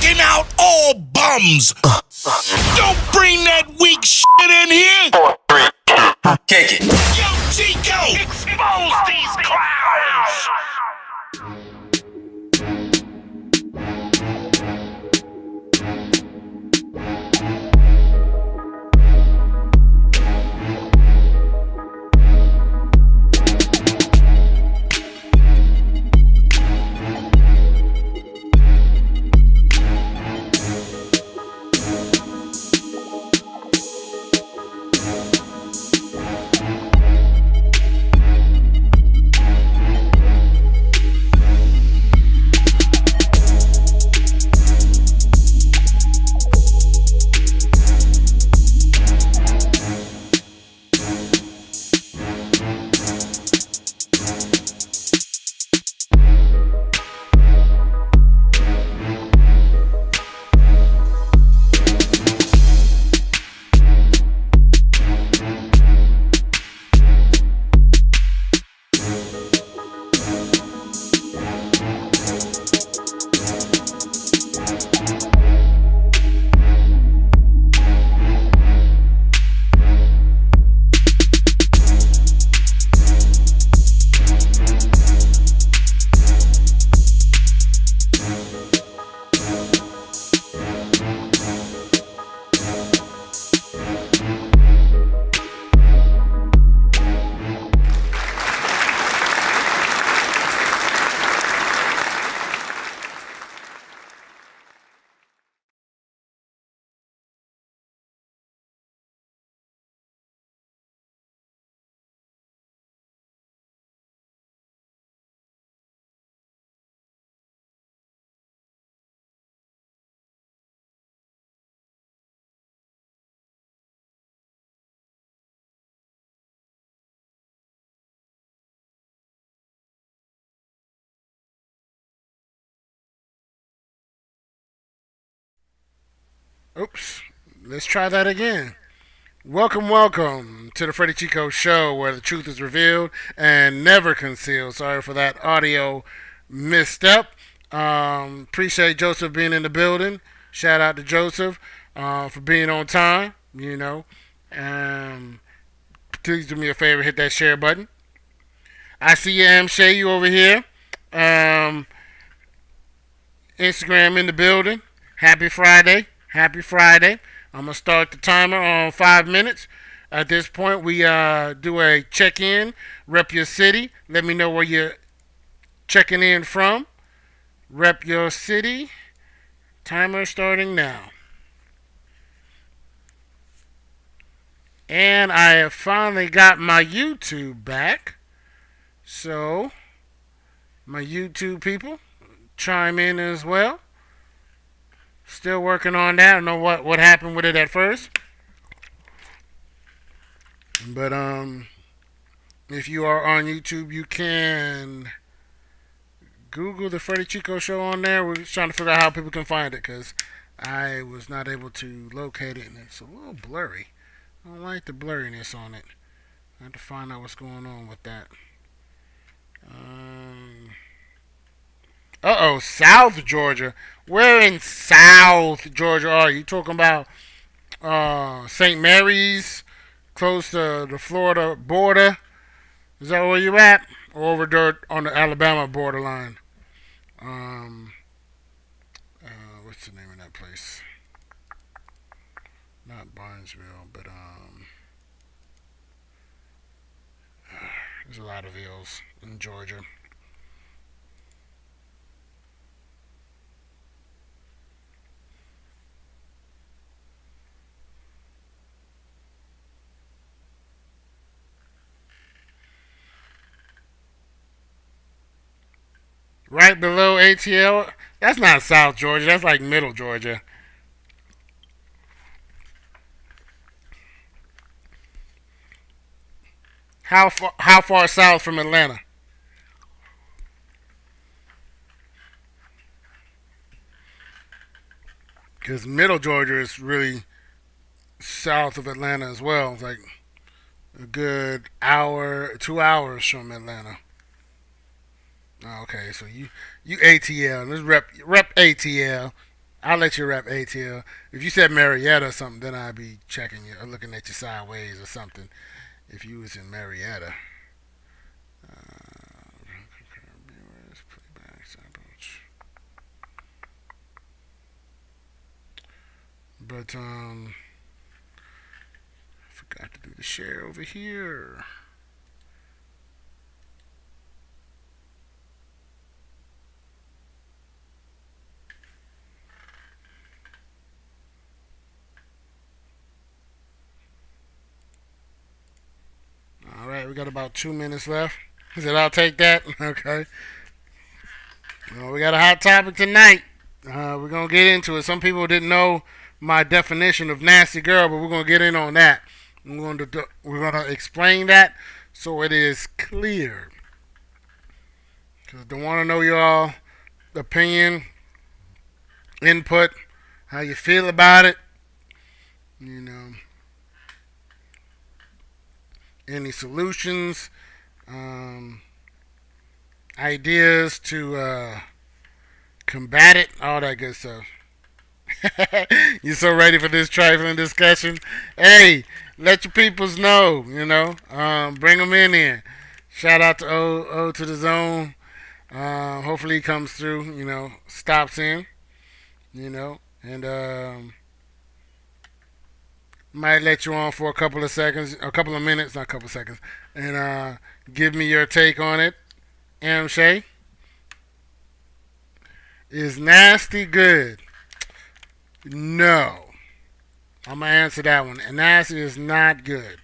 kicking out all bums. Don't bring that weak shit in here. 4, 3, 2, kick it. Yo, Chico, expose these clowns. Oops. Let's try that again. Welcome to the Freddie Chico Show, where the truth is revealed and never concealed. Sorry for that audio misstep. Appreciate Joseph being in the building. Shout out to Joseph for being on time. Please do me a favor, hit that share button. I see you, M. Shay, you over here. Instagram in the building. Happy Friday. Happy Friday. I'm going to start the timer on 5 minutes. At this point, we do a check-in. Rep your city. Let me know where you're checking in from. Rep your city. Timer starting now. And I have finally got my YouTube back. So, my YouTube people, chime in as well. Still working on that. I don't know what happened with it at first. But if you are on YouTube, you can Google the Freddie Chico Show on there. We're just trying to figure out how people can find it, because I was not able to locate it, and it's a little blurry. I don't like the blurriness on it. I have to find out what's going on with that. South Georgia. Where in South Georgia are you? Talking about St. Mary's, close to the Florida border? Is that where you at? Or over there on the Alabama borderline? What's the name of that place? Not Barnesville, but there's a lot of hills in Georgia. Right below ATL. That's not South Georgia. That's like Middle Georgia. How far south from Atlanta? Because Middle Georgia is really south of Atlanta as well. It's like a good hour, 2 hours from Atlanta. Oh, okay, so you ATL. Let's rep ATL. I'll let you rep ATL. If you said Marietta or something, then I'd be checking you or looking at you sideways or something. If you was in Marietta. But I forgot to do the share over here. All right, we got about 2 minutes left. He said, "I'll take that." Okay. Well, we got a hot topic tonight. We're gonna get into it. Some people didn't know my definition of nasty girl, but we're gonna get in on that. We're gonna explain that so it is clear. Cause I want to know y'all opinion, input, how you feel about it. You know, any solutions, um, ideas to combat it, all that good stuff. You so ready for this trifling discussion? Hey, let your peoples know. Bring them in here. Shout out to O to the Zone. Hopefully he comes through. Stops in. And might let you on for a couple of seconds, a couple of minutes, not a couple of seconds, and give me your take on it. Am Shay, is nasty good? No. I'm gonna answer that one. And nasty is not good.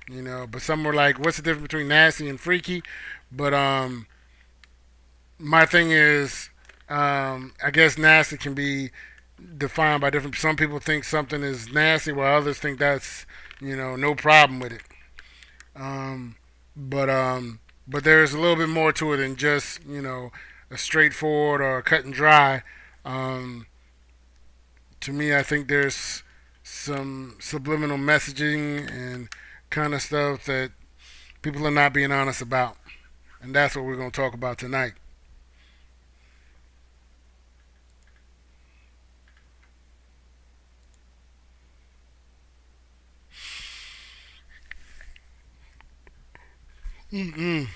But some were like, what's the difference between nasty and freaky? But my thing is, I guess nasty can be defined by different. Some people think something is nasty, while others think that's no problem with it. Um, but there's a little bit more to it than just a straightforward or a cut and dry. Um, to me, I think there's some subliminal messaging and kind of stuff that people are not being honest about, and that's what we're going to talk about tonight. Mm-mm.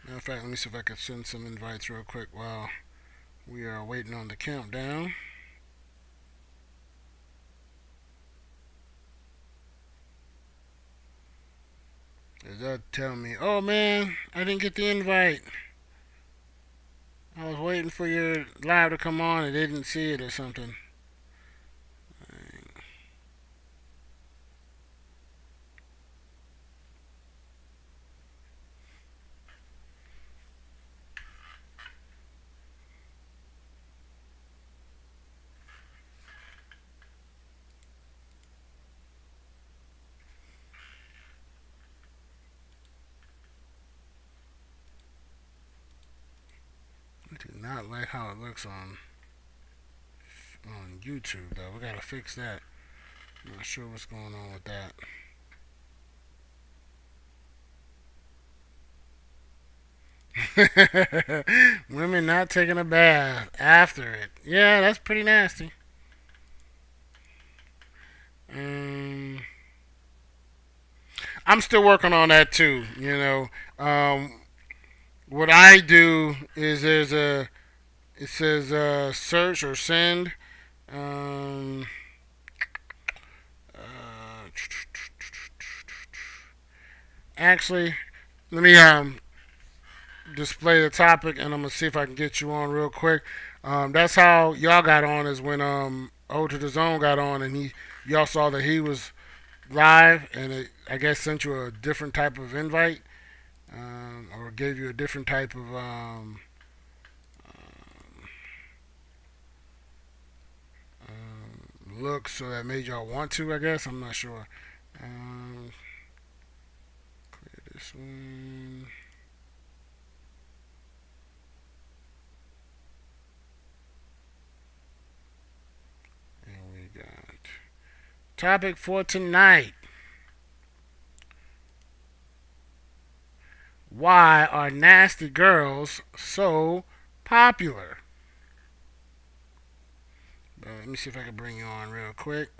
Matter of fact, let me see if I can send some invites real quick while we are waiting on the countdown. Does that tell me, oh man, I didn't get the invite. I was waiting for your live to come on and didn't see it or something. I do not like how it looks on YouTube though. We gotta fix that. I'm not sure what's going on with that. Women not taking a bath after it. Yeah, that's pretty nasty. Um, I'm still working on that too. What I do is it says search or send. Um, uh, Actually, let me display the topic, and I'm gonna see if I can get you on real quick. That's how y'all got on, is when O to the Zone got on, and y'all saw that he was live, and it, I guess, sent you a different type of invite, or gave you a different type of look, so that made y'all want to. I guess I'm not sure. Um, Clear this one. And we got topic for tonight. Why are nasty girls so popular? Let me see if I can bring you on real quick.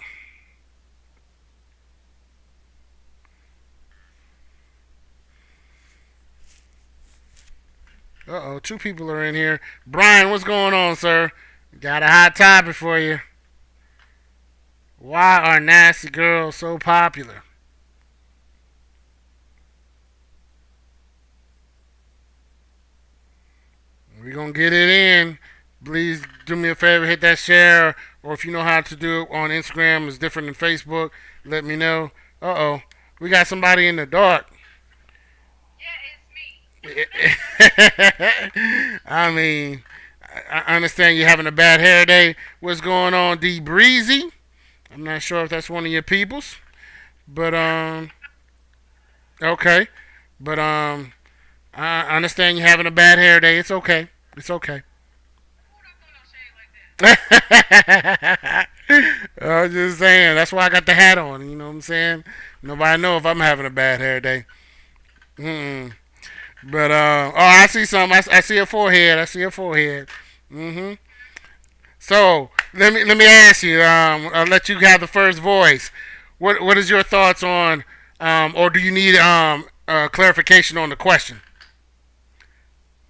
Uh-oh, two people are in here. Brian, what's going on, sir? Got a hot topic for you. Why are nasty girls so popular? We're going to get it in. Please do me a favor, hit that share, or if you know how to do it on Instagram, it's different than Facebook, let me know. Uh-oh, we got somebody in the dark. Yeah, it's me. I mean, I understand you're having a bad hair day. What's going on, D Breezy? I'm not sure if that's one of your peoples, but okay, but I understand you're having a bad hair day. It's okay. It's okay. Who don't throw no shade like that? I was just saying. That's why I got the hat on. You know what I'm saying? Nobody know if I'm having a bad hair day. Mm-mm. But oh, I see some. I see a forehead. I see a forehead. Mm-hmm. So let me ask you. I'll let you have the first voice. What is your thoughts on, or do you need clarification on the question?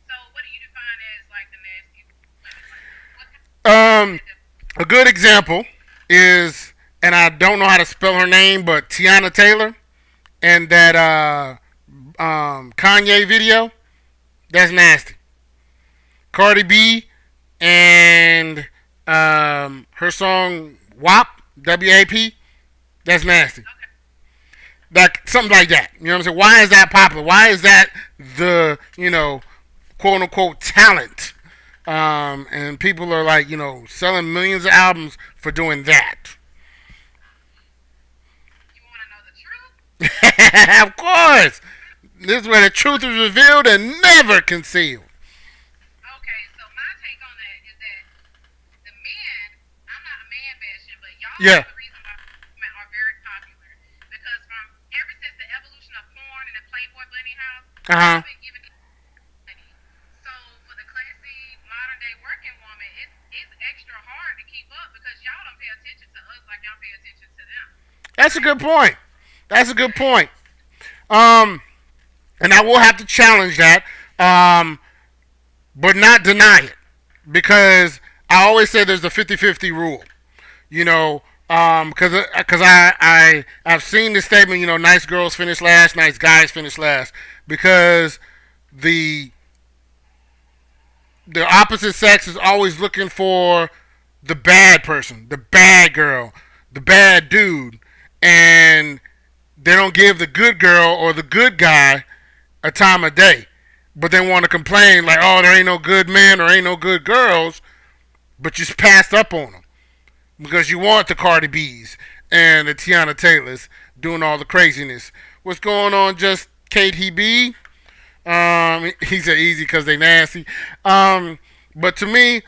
So, what do you define as like the nasty women? Like, what kind A good example is, and I don't know how to spell her name, but Tiana Taylor and that Kanye video. That's nasty. Cardi B and her song WAP, WAP. That's nasty. Like something like that. You know what I'm saying? Why is that popular? Why is that the quote unquote talent? And people are like selling millions of albums for doing that. you want to know the truth? Of course, this is where the truth is revealed and never concealed. Okay, so my take on that is that the men, I'm not a man bashing, but y'all Yeah. are the reason why women are very popular. Because from ever since the evolution of porn and the Playboy Bunny house, Uh huh. I've been giving money. So for the classy modern day working woman, it's extra hard to keep up because y'all don't pay attention to us like y'all pay attention to them. That's a good point. That's a good point. And I will have to challenge that, but not deny it, because I always say there's a 50-50 rule. You know, because I've seen this statement. Nice girls finish last, nice guys finish last, because the the opposite sex is always looking for the bad person, the bad girl, the bad dude, and they don't give the good girl or the good guy a time of day. But they want to complain like, oh, there ain't no good men or ain't no good girls, but you passed up on them because you want the Cardi B's and the Tiana Taylors doing all the craziness. What's going on, just Kate B? He said easy because they nasty. But to me,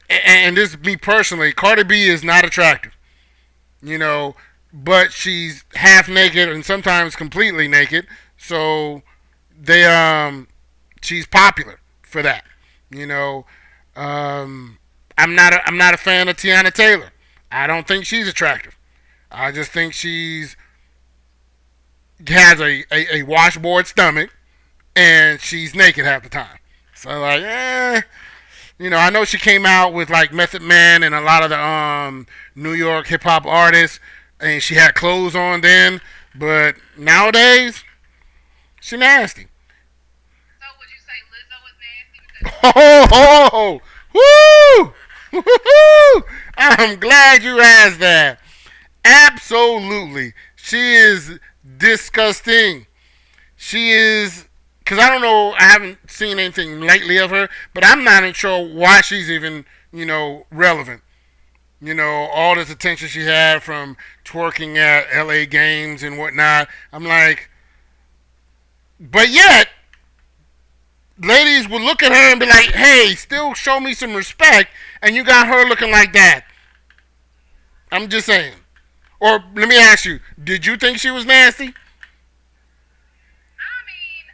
and this is me personally, Cardi B is not attractive. But she's half naked and sometimes completely naked. So she's popular for that. I'm not a fan of Tiana Taylor. I don't think she's attractive. I just think she's has a washboard stomach and she's naked half the time. So like, I know she came out with like Method Man and a lot of the New York hip hop artists, and she had clothes on then. But nowadays, she nasty. So would you say Lizzo is nasty? Because Oh, woo! Woo-hoo! I'm glad you asked that. Absolutely. She is disgusting. She is, because I don't know, I haven't seen anything lately of her, but I'm not even sure why she's even, relevant. All this attention she had from twerking at LA games and whatnot. I'm like, but yet, ladies would look at her and be like, hey, still show me some respect, and you got her looking like that. I'm just saying. Or let me ask you, did you think she was nasty? I mean,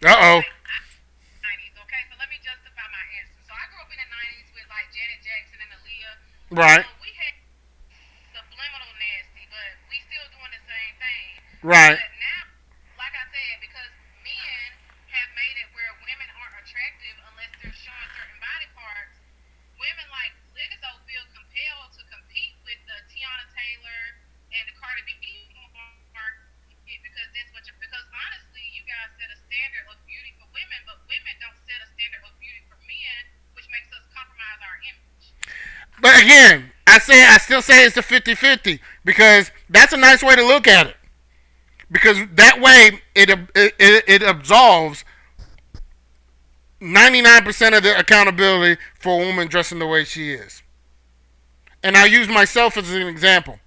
Uh-oh. 90s. Okay, so let me justify my answer. So I grew up in the 90s with like Janet Jackson and Aaliyah. Right. So we had subliminal nasty, but we still doing the same thing. Right. But now, like I said, because men have made it where women aren't attractive unless they're showing certain body parts, women like Lizzo feel compelled to compete with the Tiana Taylor and the Cardi B market because that's what because honestly, you guys set a standard of beauty for women, but women don't set a standard of beauty for men, which makes us compromise our image. But again, I still say it's a 50-50 because that's a nice way to look at it. Because that way it absolves 99% of the accountability for a woman dressing the way she is. And I'll use myself as an example.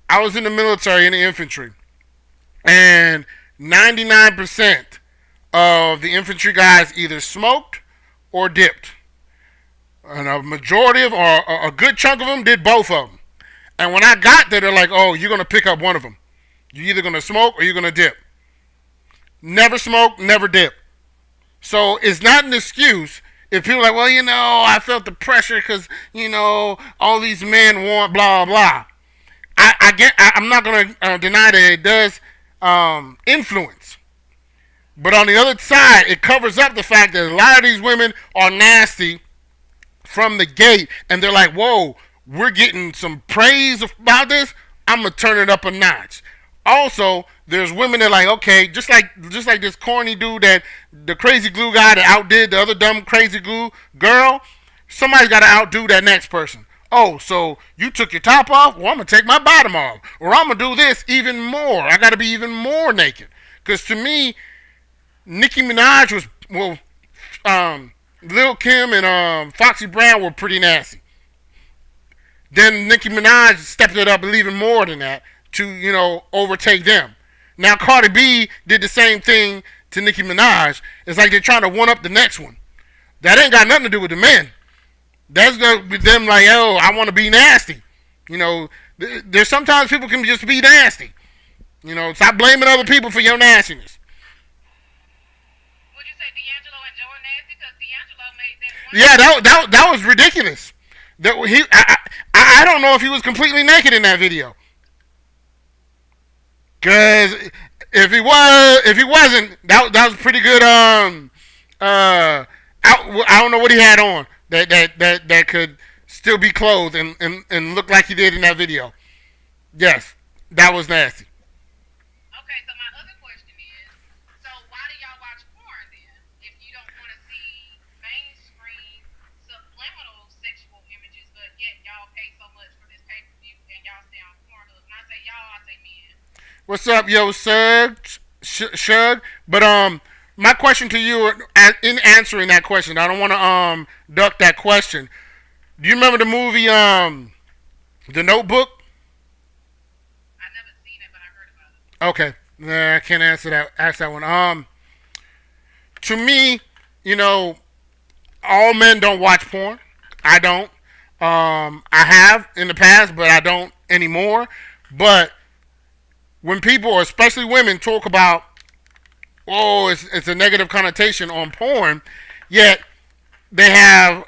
I was in the military, in the infantry, and 99% of the infantry guys either smoked or dipped. And a majority of, or a good chunk of them did both of them. And when I got there, they're like, oh, you're going to pick up one of them. You're either going to smoke or you're going to dip. Never smoke, never dip. So it's not an excuse if people are like, well, I felt the pressure because, all these men want blah, blah. I'm not going to deny that it does influence. But on the other side, it covers up the fact that a lot of these women are nasty from the gate. And they're like, whoa, we're getting some praise about this. I'm going to turn it up a notch. Also, there's women that are like, okay, just like this corny dude that the crazy glue guy that outdid the other dumb crazy glue girl, somebody's got to outdo that next person. Oh, so you took your top off? Well, I'm going to take my bottom off. Or I'm going to do this even more. I got to be even more naked. Because to me, Nicki Minaj was, Lil Kim and Foxy Brown were pretty nasty. Then Nicki Minaj stepped it up even more than that to, overtake them. Now Cardi B did the same thing to Nicki Minaj. It's like they're trying to one up the next one. That ain't got nothing to do with the men. That's with them like, oh, I want to be nasty. There's sometimes people can just be nasty. Stop blaming other people for your nastiness. Would you say D'Angelo and Joe are nasty? Because D'Angelo made that one. Yeah, that was ridiculous. I don't know if he was completely naked in that video. Cause if he wasn't, that was pretty good. I don't know what he had on that could still be clothed and look like he did in that video. Yes, that was nasty. Okay, so my other question is, so why do y'all watch porn then? If you don't want to see mainstream subliminal sexual images, but yet y'all pay so much for this pay-per-view and y'all stay on Pornhub. And I say y'all, I say men. What's up, yo, Shug? But my question to you, in answering that question, I don't want to duck that question. Do you remember the movie The Notebook? I never seen it, but I heard about it. Okay, nah, I can't ask that one. To me, all men don't watch porn. I don't. I have in the past, but I don't anymore. But when people, especially women, talk about, oh, it's a negative connotation on porn, yet they have,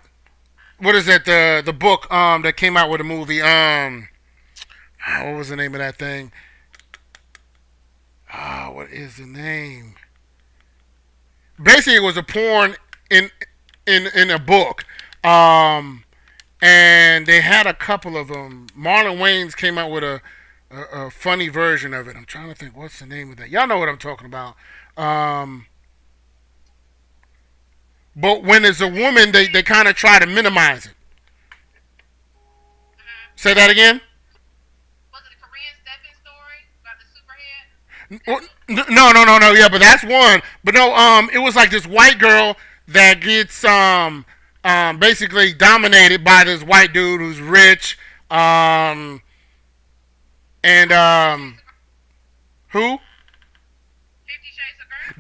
what is it, the book that came out with a movie, what was the name of that thing? What is the name? Basically, it was a porn in a book, and they had a couple of them. Marlon Wayans came out with a funny version of it. I'm trying to think, what's the name of that? Y'all know what I'm talking about. But when it's a woman, they kind of try to minimize it. Say that again? Was it a Korean Stephen story about the superhead? No. Yeah, but that's one. But no, it was like this white girl that gets basically dominated by this white dude who's rich. And who? 50 Shades of Grey?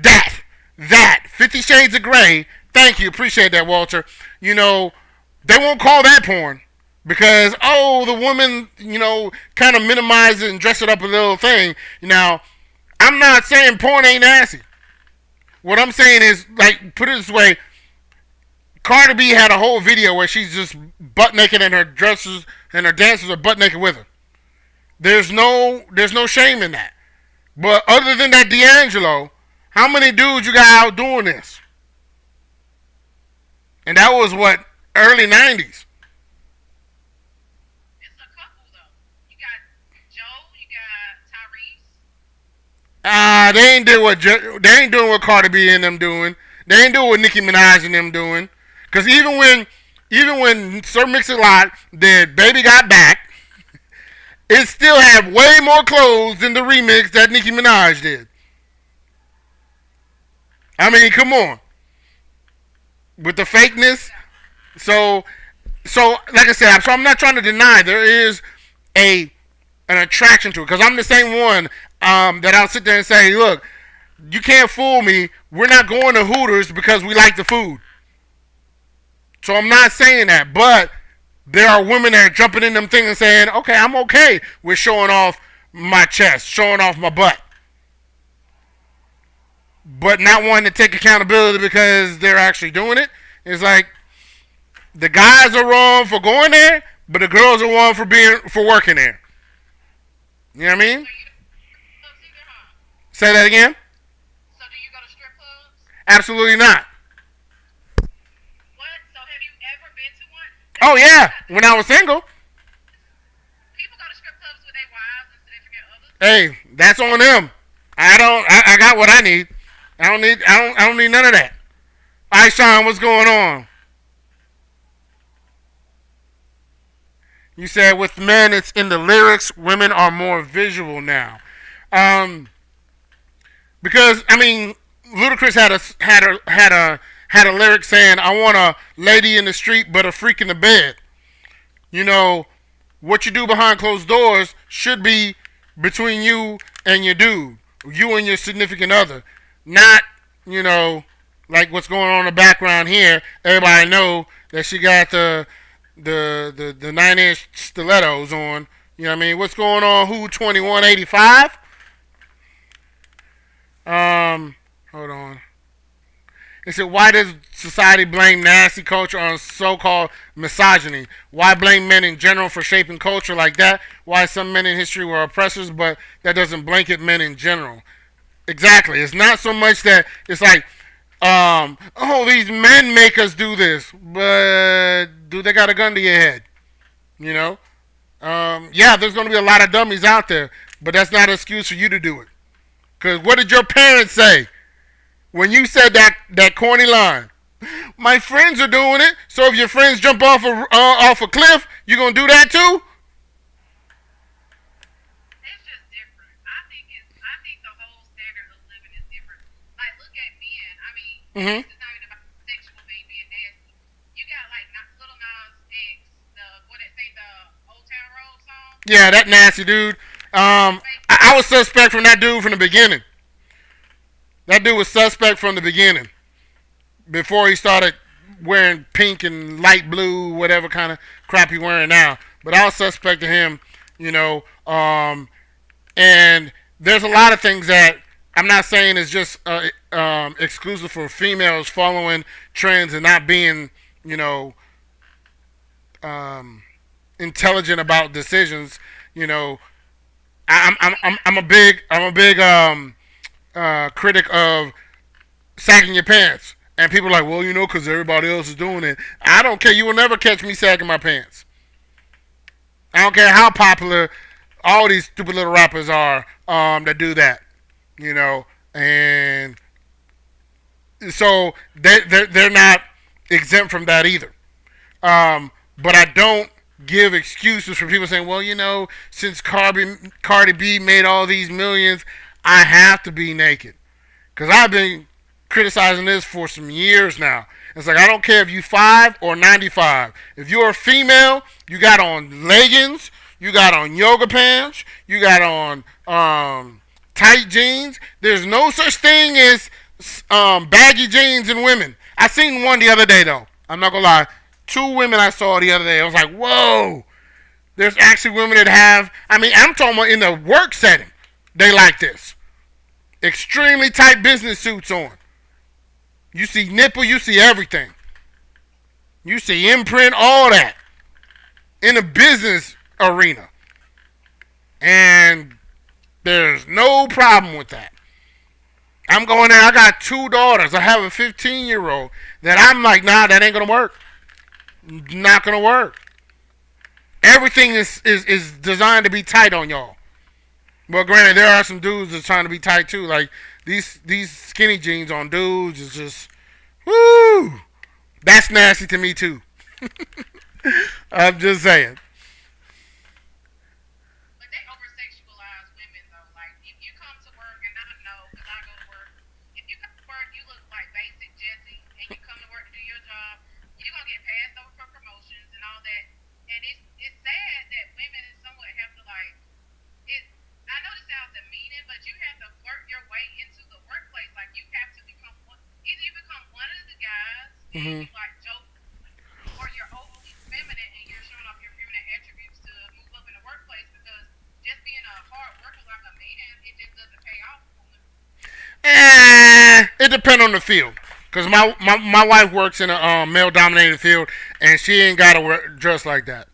That 50 Shades of Grey. Thank you, appreciate that, Walter. They won't call that porn because the woman, kind of minimize it and dress it up a little thing. Now, I'm not saying porn ain't nasty. What I'm saying is, like, put it this way: Cardi B had a whole video where she's just butt naked and her dresses and her dancers are butt naked with her. There's no shame in that. But other than that, D'Angelo, how many dudes you got out doing this? And that was what, early 90s. It's a couple though. You got Joe, you got Tyrese. They ain't doing what Cardi B and them doing. They ain't doing what Nicki Minaj and them doing. Cause even when Sir Mix-a-Lot did Baby Got Back, it still had way more clothes than the remix that Nicki Minaj did. I mean, come on. With the fakeness. So like I said, so I'm not trying to deny there is an attraction to it. Because I'm the same one that I'll sit there and say, look, you can't fool me. We're not going to Hooters because we like the food. So I'm not saying that. But there are women that are jumping in them things and saying, okay, I'm okay with showing off my chest, showing off my butt. But not wanting to take accountability because they're actually doing it. It's like the guys are wrong for going there, but the girls are wrong for working there. You know what I mean? Say that again? So do you go to strip clubs? Absolutely not. What? So have you ever been to one? Oh yeah, when I was single. People go to strip clubs with their wives and significant others. Hey, that's on them. I got what I need. I don't need none of that. All right, Sean, what's going on? You said with men, it's in the lyrics. Women are more visual now. Because I mean, Ludacris had a lyric saying, "I want a lady in the street, but a freak in the bed." You know, what you do behind closed doors should be between you and your dude, you and your significant other, not, you know, like what's going on in the background here. Everybody know that she got the 9-inch stilettos on. You know what I mean? What's going on? Who 2185? Hold on. They said, why does society blame nasty culture on so-called misogyny? Why blame men in general for shaping culture like that? Why some men in history were oppressors, but that doesn't blanket men in general? Exactly. It's not so much that it's like, oh, these men make us do this, but do they got a gun to your head? You know? Yeah, there's going to be a lot of dummies out there, but that's not an excuse for you to do it. Because what did your parents say when you said that corny line? My friends are doing it, so if your friends jump off a cliff, you going to do that too? It's just different. I think the whole standard of living is different. Like, look at men. I mean, This is not even about the sexual thing being nasty. You got like Little Nas X, the Old Town Road song. Yeah, that nasty dude. I was suspect from that dude from the beginning. That dude was suspect from the beginning. Before he started wearing pink and light blue, whatever kind of crap he wearing now. But I was suspect of him, you know. And there's a lot of things that I'm not saying is just exclusive for females following trends and not being, you know, intelligent about decisions. You know, I'm a big critic of sagging your pants, and people are like, well, you know, because everybody else is doing it. I don't care. You will never catch me sagging my pants. I don't care how popular all these stupid little rappers are that do that, you know, and so they're not exempt from that either. But I don't give excuses for people saying, well, you know, since Cardi B made all these millions, I have to be naked. Because I've been criticizing this for some years now. It's like, I don't care if you 5 or 95. If you're a female, you got on leggings, you got on yoga pants, you got on tight jeans. There's no such thing as baggy jeans in women. I seen one the other day, though. I'm not going to lie. 2 women I saw the other day. I was like, whoa. There's actually women that have, I mean, I'm talking about in the work setting. They like this. Extremely tight business suits on. You see nipple, you see everything. You see imprint, all that in the business arena. And there's no problem with that. I'm going there. I got 2 daughters. I have a 15-year-old that I'm like, nah, that ain't going to work. Not going to work. Everything is designed to be tight on y'all. Well, granted, there are some dudes that's trying to be tight too. Like these skinny jeans on dudes is just, woo. That's nasty to me too. I'm just saying. But they over sexualize women though. Like if you come to work, and I know because I go to work. If you come to work, you look like basic Jesse, and you come to work to do your job, you're gonna get passed over for promotions and all that. And it's sad that women somewhat have to like it. I know this sounds demeaning, but you have to work your way into the workplace. Like you have to become one. Either you become one of the guys and you like joke, or you're overly feminine and you're showing off your feminine attributes to move up in the workplace. Because just being a hard worker like a man, it just doesn't pay off for women. It depends on the field. Cause my wife works in a male-dominated field, and she ain't got to dress like that.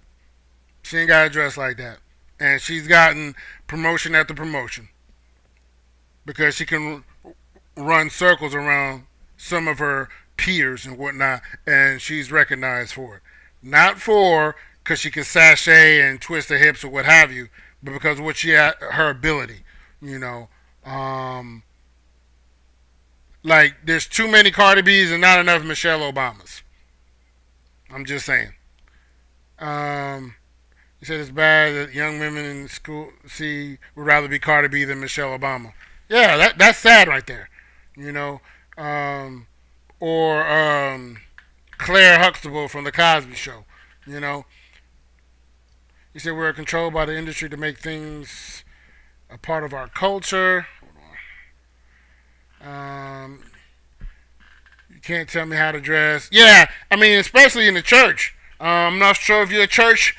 She ain't got to dress like that, and she's gotten promotion after promotion because she can run circles around some of her peers and whatnot, and she's recognized for it. Not for because she can sashay and twist her hips or what have you, but because of what she had, her ability. You know, like there's too many Cardi B's and not enough Michelle Obamas. I'm just saying. You said it's bad that young women in school would rather be Cardi B than Michelle Obama. Yeah, that's sad right there. You know, or Claire Huxtable from the Cosby Show. You know, you said we're controlled by the industry to make things a part of our culture. You can't tell me how to dress. Yeah, I mean, especially in the church. I'm not sure if you're a church,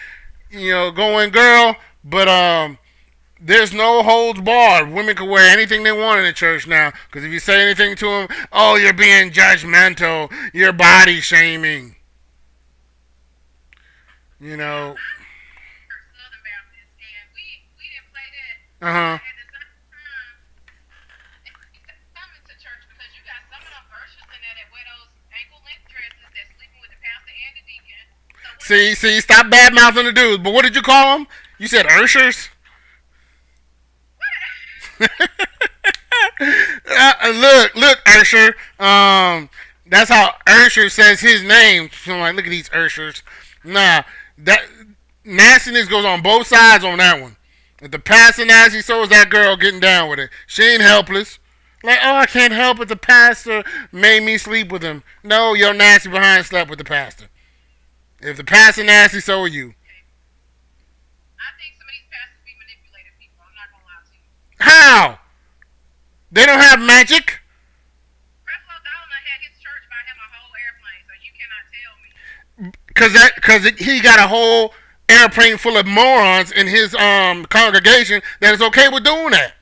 going girl, but there's no holds barred. Women can wear anything they want in the church now. Because if you say anything to them, oh, you're being judgmental. You're body shaming. You know. Uh-huh. See, stop bad mouthing the dudes. But what did you call them? You said Urshers? Look, Ursher. That's how Ursher says his name. So I'm like, look at these Urshers. Nah, that nastiness goes on both sides on that one. If the pastor nasty, so is that girl getting down with it. She ain't helpless. Like, oh, I can't help it. The pastor made me sleep with him. No, your nasty behind slept with the pastor. If the pastor nasty, so are you. I think some of these pastors be manipulating people. I'm not gonna lie to you. How? They don't have magic. Creflo Dollar had his church buy him a whole airplane, so you cannot tell me. Because he got a whole airplane full of morons in his congregation that is okay with doing that.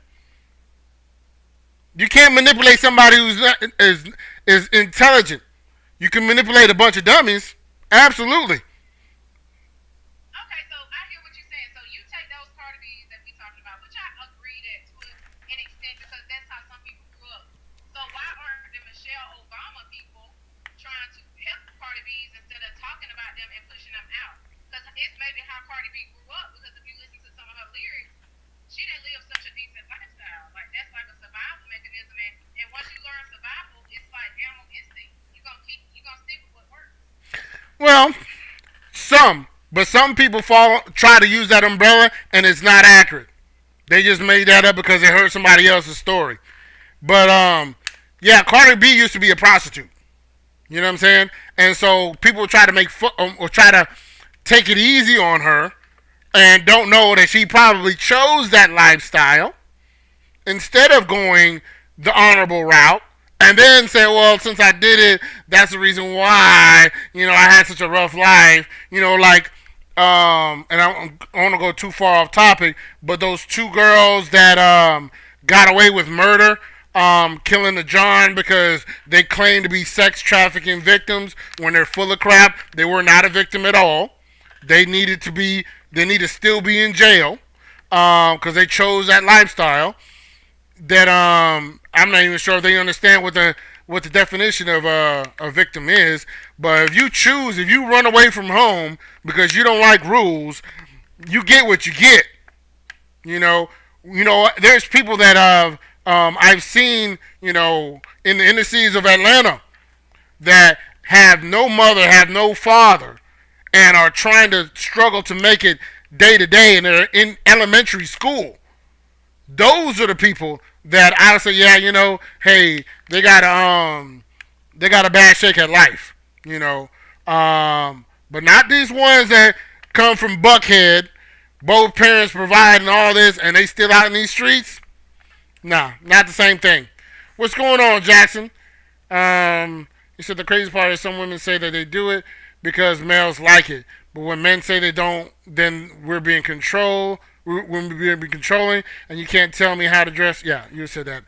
You can't manipulate somebody who's not is intelligent. You can manipulate a bunch of dummies. Absolutely. Okay, so I hear what you're saying. So you take those Cardi B's that we talking about, which I agree that to an extent because that's how some people grew up. So why aren't the Michelle Obama people trying to help Cardi B's instead of talking about them and pushing them out? Because it's maybe how Cardi B grew up. Because if you listen to some of her lyrics, she didn't live such a decent lifestyle. Like that's like a survival mechanism, and once you learn survival, it's like animal instinct. You're gonna stick with what works. Well, some people try to use that umbrella and it's not accurate. They just made that up because they heard somebody else's story. But yeah, Cardi B used to be a prostitute. You know what I'm saying? And so people try to make or try to take it easy on her and don't know that she probably chose that lifestyle instead of going the honorable route. And then say, well, since I did it, that's the reason why, I had such a rough life. And I don't want to go too far off topic, but those 2 girls that got away with murder killing the John because they claim to be sex trafficking victims when they're full of crap. They were not a victim at all. They need to still be in jail because they chose that lifestyle. That I'm not even sure if they understand what the definition of a victim is. But if you run away from home because you don't like rules, you get what you get. You know, there's people that I've seen, in the inner cities of Atlanta that have no mother, have no father, and are trying to struggle to make it day to day, and they're in elementary school. Those are the people that I say, yeah, hey, they got a bad shake at life, but not these ones that come from Buckhead, both parents providing all this, and they still out in these streets. Nah, not the same thing. What's going on, Jackson? He said the crazy part is some women say that they do it because males like it, but when men say they don't, then we're being controlled. When we're being controlling, and you can't tell me how to dress. Yeah, you said that.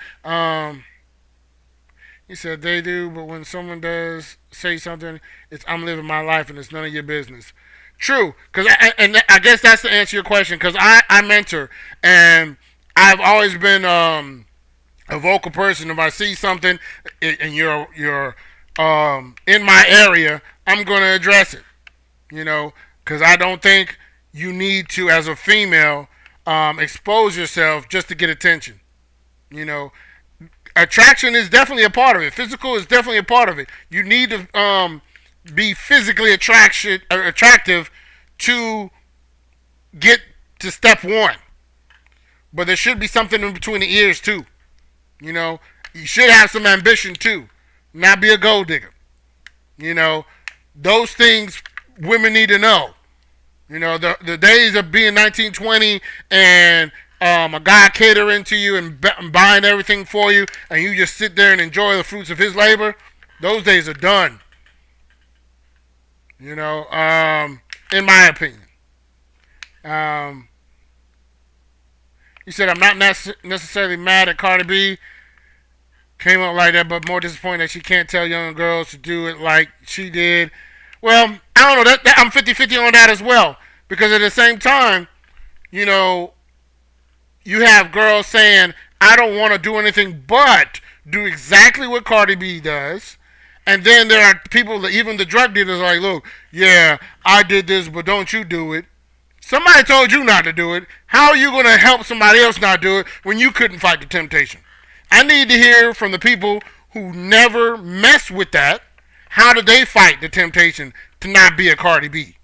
He said they do, but when someone does say something, it's I'm living my life, and it's none of your business. True, and I guess that's to answer your question, because I mentor, and I've always been a vocal person. If I see something and you're in my area, I'm going to address it, because I don't think you need to, as a female, expose yourself just to get attention. Attraction is definitely a part of it. Physical is definitely a part of it. You need to be physically attractive to get to step one. But there should be something in between the ears too. You should have some ambition too. Not be a gold digger. Those things women need to know. The days of being 1920 and a guy catering to you and buying everything for you, and you just sit there and enjoy the fruits of his labor, those days are done. In my opinion. He said, I'm not necessarily mad at Cardi B. Came up like that, but more disappointed that she can't tell young girls to do it like she did. Well, I don't know. I'm 50-50 on that as well. Because at the same time, you have girls saying, I don't want to do anything but do exactly what Cardi B does. And then there are people, that even the drug dealers, are like, look, yeah, I did this, but don't you do it. Somebody told you not to do it. How are you going to help somebody else not do it when you couldn't fight the temptation? I need to hear from the people who never mess with that. How did they fight the temptation to not be a Cardi B?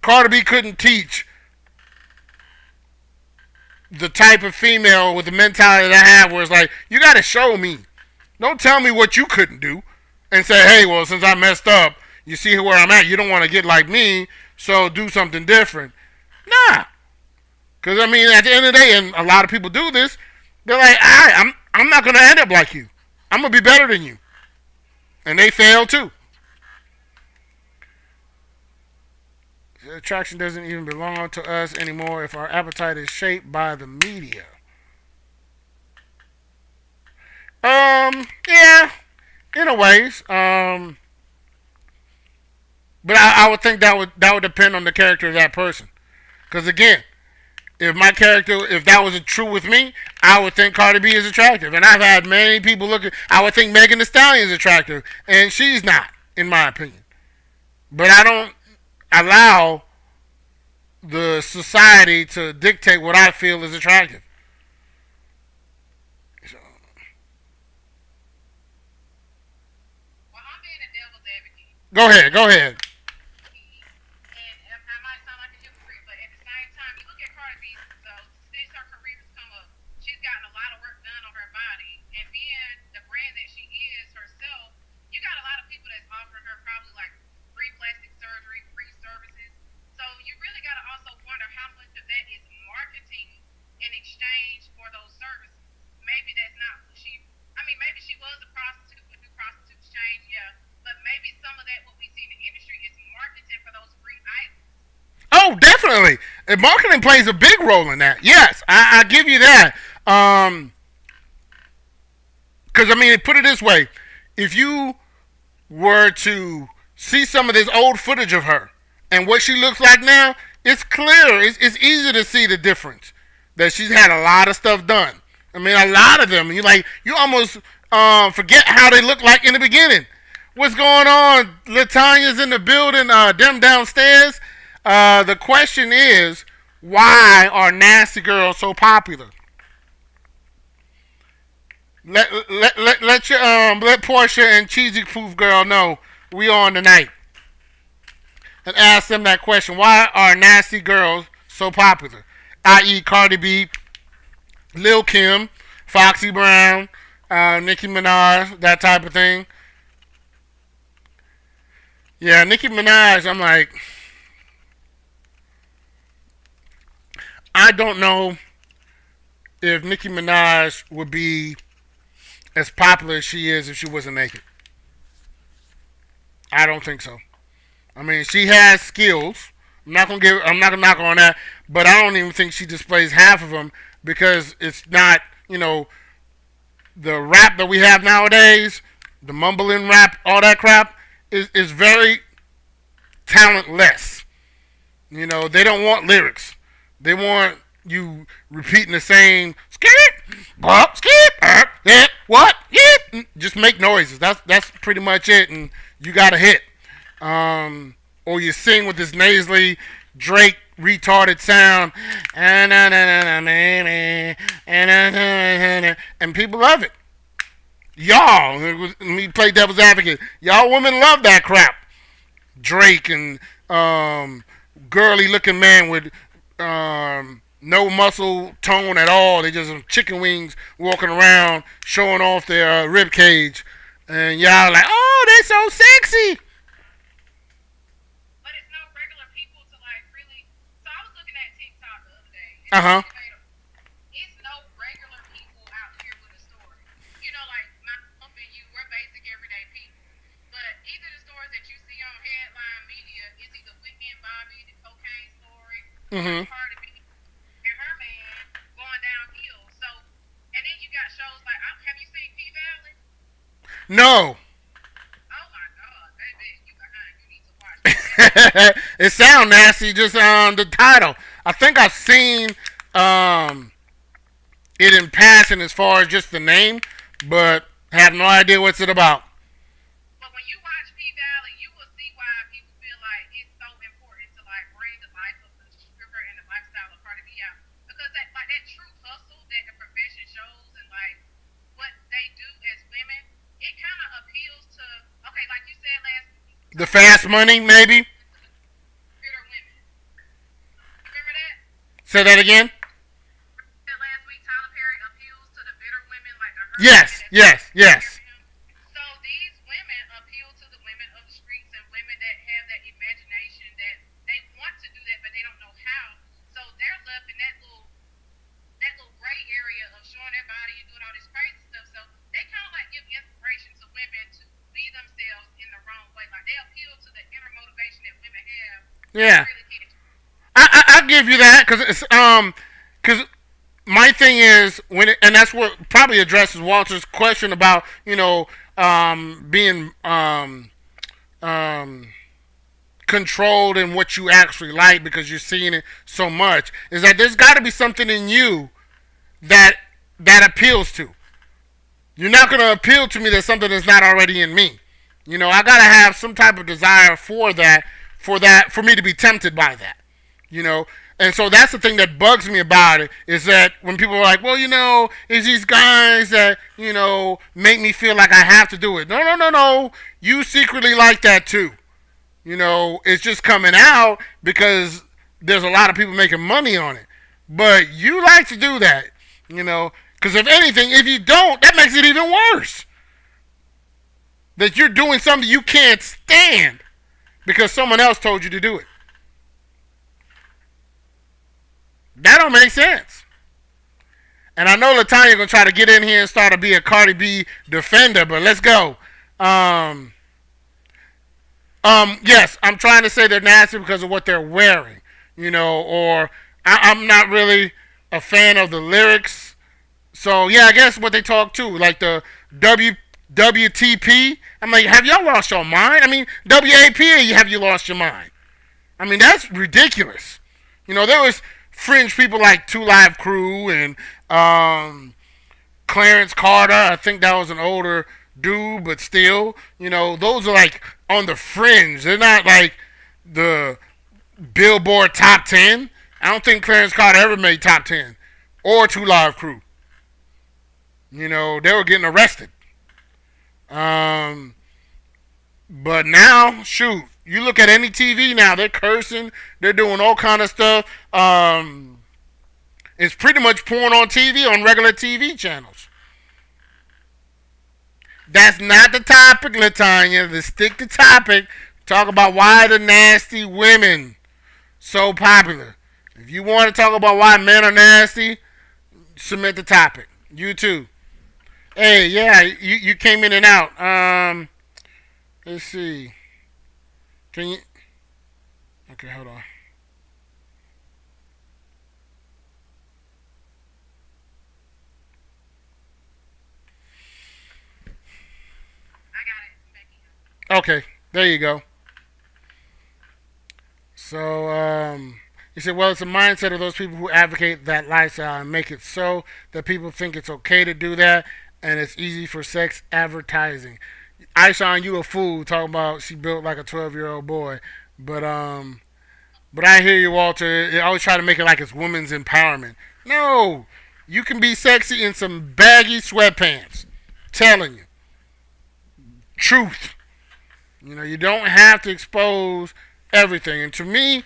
Cardi B couldn't teach the type of female with the mentality that I have where it's like, you got to show me. Don't tell me what you couldn't do and say, hey, well, since I messed up, you see where I'm at. You don't want to get like me, so do something different. Nah. Because, at the end of the day, and a lot of people do this, they're like, I'm not going to end up like you. I'm going to be better than you. And they fail too. Attraction doesn't even belong to us anymore if our appetite is shaped by the media. Yeah, in a ways. But I would think that would depend on the character of that person. Because again, if that was true with me, I would think Cardi B is attractive. And I've had many people I would think Megan Thee Stallion is attractive. And she's not, in my opinion. But I don't allow the society to dictate what I feel is attractive. So. Well, I'm being a devil's advocate. Go ahead. And I might sound like a hypocrite, but at the same time, you look at Cardi B, so since her career has come up, she's gotten a lot of work done on her body. And being the brand that she is herself, you got a lot of people that's offering her probably like free plastic surgery, free services. So you really got to also wonder how much of that is marketing in exchange for those services. Maybe that's not who maybe she was a prostitute, but do prostitutes change? Yeah. But maybe some of that, what we see in the industry, is marketing for those free items. Oh, definitely. And marketing plays a big role in that. Yes, I give you that. Because, I mean, put it this way. If you were to see some of this old footage of her and what she looks like now, it's clear. It's easy to see the difference. That she's had a lot of stuff done. I mean, a lot of them. You almost forget how they look like in the beginning. What's going on? Latanya's in the building. Them downstairs. The question is, why are nasty girls so popular? Let Portia and Cheesy Poof Girl know we on tonight. And ask them that question. Why are nasty girls so popular? I.e. Cardi B, Lil Kim, Foxy Brown, Nicki Minaj, that type of thing. Yeah, Nicki Minaj, I'm like, I don't know if Nicki Minaj would be as popular as she is if she wasn't naked. I don't think so. I mean, she has skills. I'm not gonna knock on that, but I don't even think she displays half of them because it's not, the rap that we have nowadays, the mumbling rap, all that crap is very talentless. They don't want lyrics. They want you repeating the same skip, bop, skip, yeah, what, yeah, just make noises. That's pretty much it, and you got a hit. Or you sing with this nasally Drake retarded sound, and people love it. Y'all, let me play devil's advocate. Y'all women love that crap. Drake and girly looking man with no muscle tone at all. They just chicken wings walking around showing off their rib cage, and y'all like, oh, they so sexy. Uh-huh. It's no regular people out here with a story. Like myself and you, we're basic everyday people. But either the stories that you see on headline media is either Whitney and Bobby, the cocaine story, or Cardi B and her man going downhill. So, and then you got shows like, have you seen P-Valley? No. Oh my God, baby, you behind. You need to watch it. It sounds nasty just on the title. I think I've seen it in passing as far as just the name, but have no idea what's it about. But when you watch P-Valley, you will see why people feel like it's so important to bring the life of the stripper and the lifestyle of Cardi B out, because that true hustle that the profession shows and what they do as women, it kind of appeals to, okay, like you said last week, the fast money, maybe. Say that again. Last week, Tyler Perry appeals to the bitter women like the her. Yes. So these women appeal to the women of the streets and women that have that imagination that they want to do that, but they don't know how. So they're left in that little gray area of showing their body and doing all this crazy stuff. So they kind of give inspiration to women to be themselves in the wrong way. Like they appeal to the inner motivation that women have. Yeah. I give you that because my thing is and that's what probably addresses Walter's question about being controlled in what you actually like because you're seeing it so much, is that there's got to be something in you that appeals to. You're not going to appeal to me that's something that's not already in me. I got to have some type of desire for me to be tempted by that. And so that's the thing that bugs me about it, is that when people are like, well, it's these guys that, make me feel like I have to do it. No. You secretly like that too. It's just coming out because there's a lot of people making money on it. But you like to do that, because if anything, if you don't, that makes it even worse. That you're doing something you can't stand because someone else told you to do it. That don't make sense. And I know Latanya gonna try to get in here and start to be a Cardi B defender, but let's go. Yes, I'm trying to say they're nasty because of what they're wearing, or I'm not really a fan of the lyrics So yeah, I guess what they talk too, like the WTP. I'm like, have y'all lost your mind? I mean, WAP, have you lost your mind? I mean, that's ridiculous. You know, there was fringe people like Two Live Crew and Clarence Carter. I think that was an older dude, but still, you know, those are like on the fringe. They're not like the Billboard top 10. I don't think Clarence Carter ever made top 10 or Two Live Crew. You know, they were getting arrested. But now, shoot, you look at any TV now, they're cursing, they're doing all kind of stuff. It's pretty much porn on TV, on regular TV channels. That's not the topic, Latanya. Let's stick to topic. Talk about why the nasty women so popular. If you want to talk about why men are nasty, submit the topic. You too. Hey, yeah, you came in and out. Let's see. Can you? Okay, hold on. Okay, there you go. So, he said, well, it's a mindset of those people who advocate that lifestyle and make it so that people think it's okay to do that, and it's easy for sex advertising. I saw you a fool talking about she built like a 12-year-old boy, but I hear you, Walter. They always try to make it like it's women's empowerment. No, you can be sexy in some baggy sweatpants. Telling you, truth. You know, you don't have to expose everything. And to me,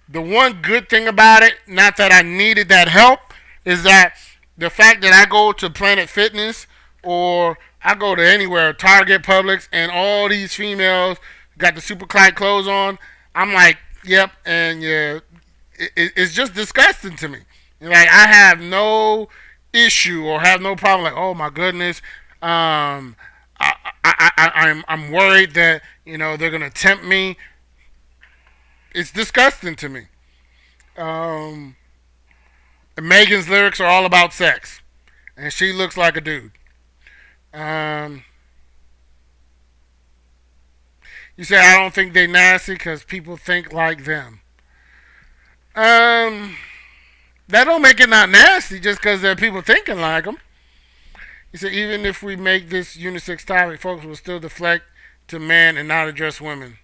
the one good thing about it, not that I needed that help, is that the fact that I go to Planet Fitness or I go to anywhere, Target, Publix, and all these females got the super tight clothes on, I'm like, yep, and yeah, it's just disgusting to me. Like, I have no issue or have no problem. Like, oh my goodness, I'm worried that, you know, they're gonna tempt me. It's disgusting to me. Megan's lyrics are all about sex, and she looks like a dude. You say I don't think they nasty because people think like them. That don't make it not nasty just because there are people thinking like them. You said even if we make this unisex topic, folks will still deflect to men and not address women.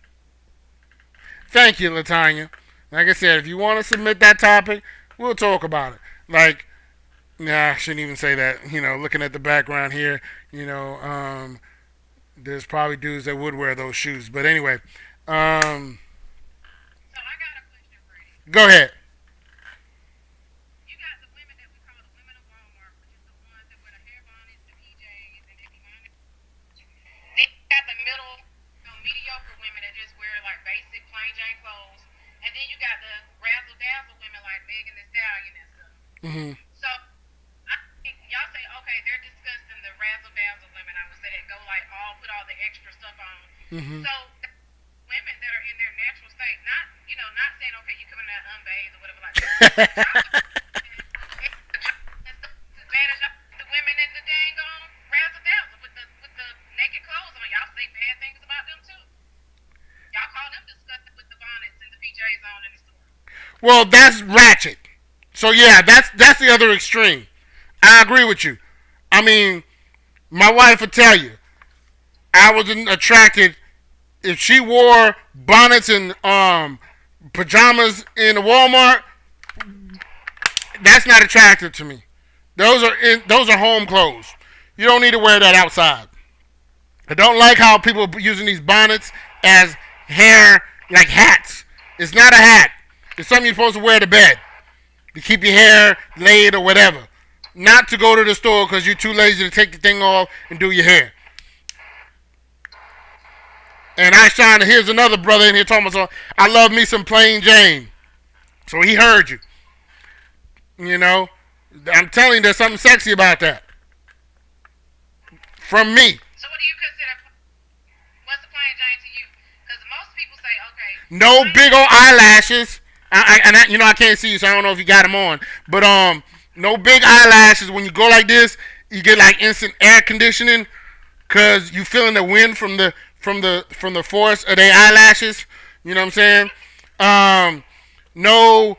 Thank you, Latanya. Like I said, if you want to submit that topic, we'll talk about it. Like, nah, I shouldn't even say that. You know, looking at the background here, you know, there's probably dudes that would wear those shoes. But anyway, So I got a question for you. go ahead. You got the women that we call the women of Walmart, which is the ones that wear the hair bonnets, the PJs, and they be minding. Then you got the middle, mediocre women that just wear like basic plain Jane clothes, and then you got the razzle dazzle women like Megan Thee Stallion and stuff. Mm-hmm. So I think y'all say, okay, they're discussing the razzle dazzle women. I would say that go like all put all the extra stuff on. Mm-hmm. So women that are in their natural state, not not saying okay, you coming out unbathed or whatever like that. As bad as the women in the dang razzle dazzle with the naked clothes on, y'all say bad things about them too. Y'all call them disgusting with the bonnets and the PJs on in the store. Well, that's ratchet. So yeah, that's the other extreme. I agree with you. I mean, my wife would tell you, I wasn't attracted if she wore bonnets and pajamas in the Walmart. That's not attractive to me. Those are home clothes. You don't need to wear that outside. I don't like how people are using these bonnets as hair, like hats. It's not a hat. It's something you're supposed to wear to bed to keep your hair laid or whatever. Not to go to the store because you're too lazy to take the thing off and do your hair. And here's another brother in here talking about, I love me some plain Jane. So he heard you. You know, I'm telling you, there's something sexy about that. From me. So what do you consider? What's the plain Jane to you? Because most people say, okay, No big old eyelashes. I can't see you, so I don't know if you got them on. But No big eyelashes. When you go like this, you get like instant air conditioning because you feeling the wind from the force of their eyelashes. You know what I'm saying? No,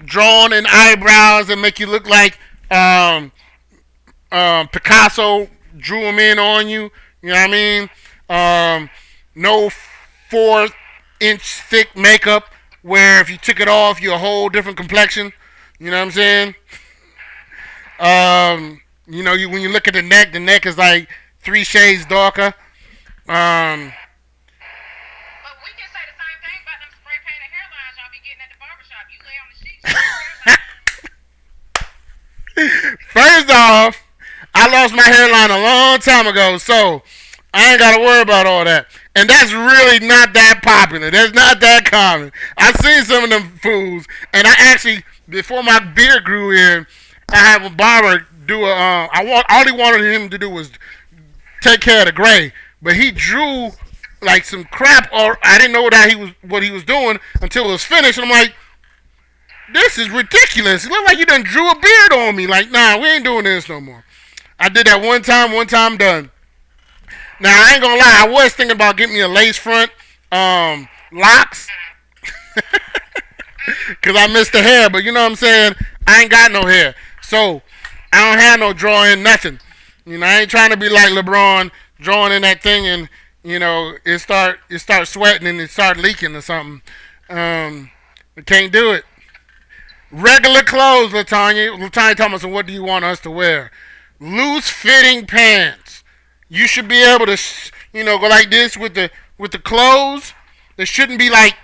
drawn in eyebrows that make you look like Picasso drew them in on you. You know what I mean? No 4-inch thick makeup where if you took it off, you're a whole different complexion. You know what I'm saying? When you look at the neck is like 3 shades darker. But we can say the same thing about them spray painted hairlines y'all be getting at the barbershop. You lay on the sheets. First off, I lost my hairline a long time ago, so I ain't gotta worry about all that. And that's really not that popular. That's not that common. I've seen some of them fools, and I actually, before my beard grew in, I had a barber do all he wanted him to do was take care of the gray, but he drew like some crap, or I didn't know that what he was doing until it was finished. And I'm like, this is ridiculous. It looked like you done drew a beard on me. Like, nah, we ain't doing this no more. I did that one time done. Now I ain't gonna lie, I was thinking about getting me a lace front locks. Cause I missed the hair, but you know what I'm saying? I ain't got no hair. So I don't have no drawing, nothing. I ain't trying to be like LeBron drawing in that thing and it start sweating and it start leaking or something. I can't do it. Regular clothes, Latanya. Latanya told me, so what do you want us to wear? Loose fitting pants. You should be able to, go like this with the clothes. They shouldn't be like,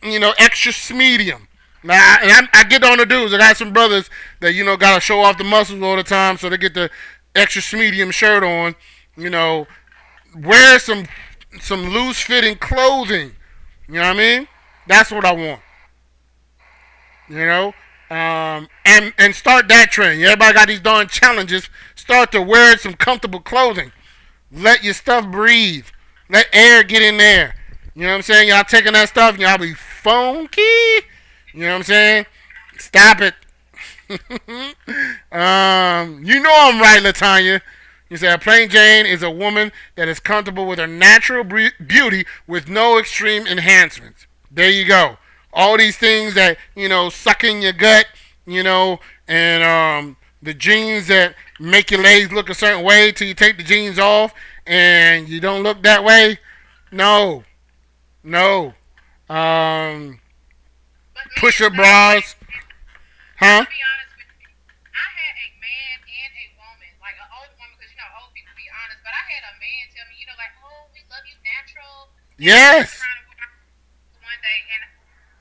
extra medium. Now, I get on the dudes. I got some brothers that, gotta show off the muscles all the time, so they get the extra medium shirt on. Wear some loose fitting clothing. You know what I mean? That's what I want. And start that trend. Everybody got these darn challenges. Start to wear some comfortable clothing. Let your stuff breathe. Let air get in there. You know what I'm saying? Y'all taking that stuff, y'all be funky. You know what I'm saying? Stop it. I'm right, Latanya. You say a plain Jane is a woman that is comfortable with her natural beauty with no extreme enhancements. There you go. All these things that, suck in your gut, and the jeans that make your legs look a certain way till you take the jeans off and you don't look that way. No. Push-up bras. Huh? To be honest with you, I had a man and a woman, like an old woman, because old people be honest, but I had a man tell me, like, oh, we love you natural. Yes. One day, and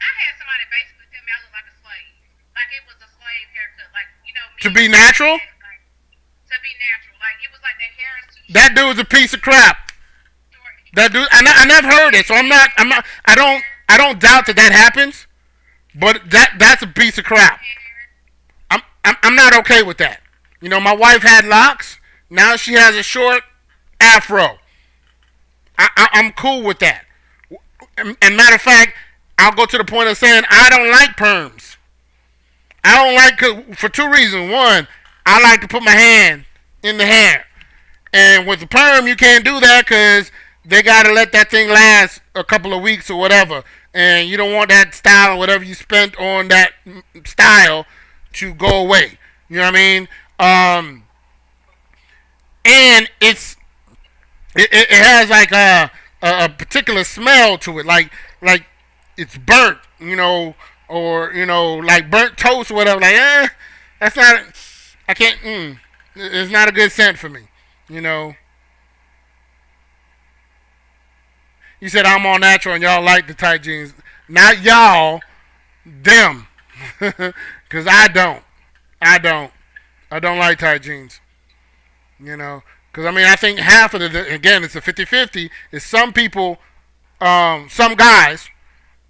I had somebody basically tell me I look like a slave. Like it was a slave haircut. Like, me. To be natural? Like, to be natural. Like, it was like the hair is too That dude's a piece of crap. short. That dude, I never heard it, so I don't doubt that happens, but that's a piece of crap. I'm not okay with that. My wife had locks. Now she has a short afro. I'm cool with that. And matter of fact, I'll go to the point of saying I don't like perms. I don't like, for 2 reasons. One, I like to put my hand in the hair. And with the perm, you can't do that because they got to let that thing last a couple of weeks or whatever. And you don't want that style or whatever you spent on that style to go away. You know what I mean? And it has like a particular smell to it. Like it's burnt, or, like burnt toast or whatever. Like, that's not, I can't, it's not a good scent for me, You said I'm all natural and y'all like the tight jeans. Not y'all, them. Because I don't like tight jeans. Because, I think half of again, it's a 50-50, is some people, some guys,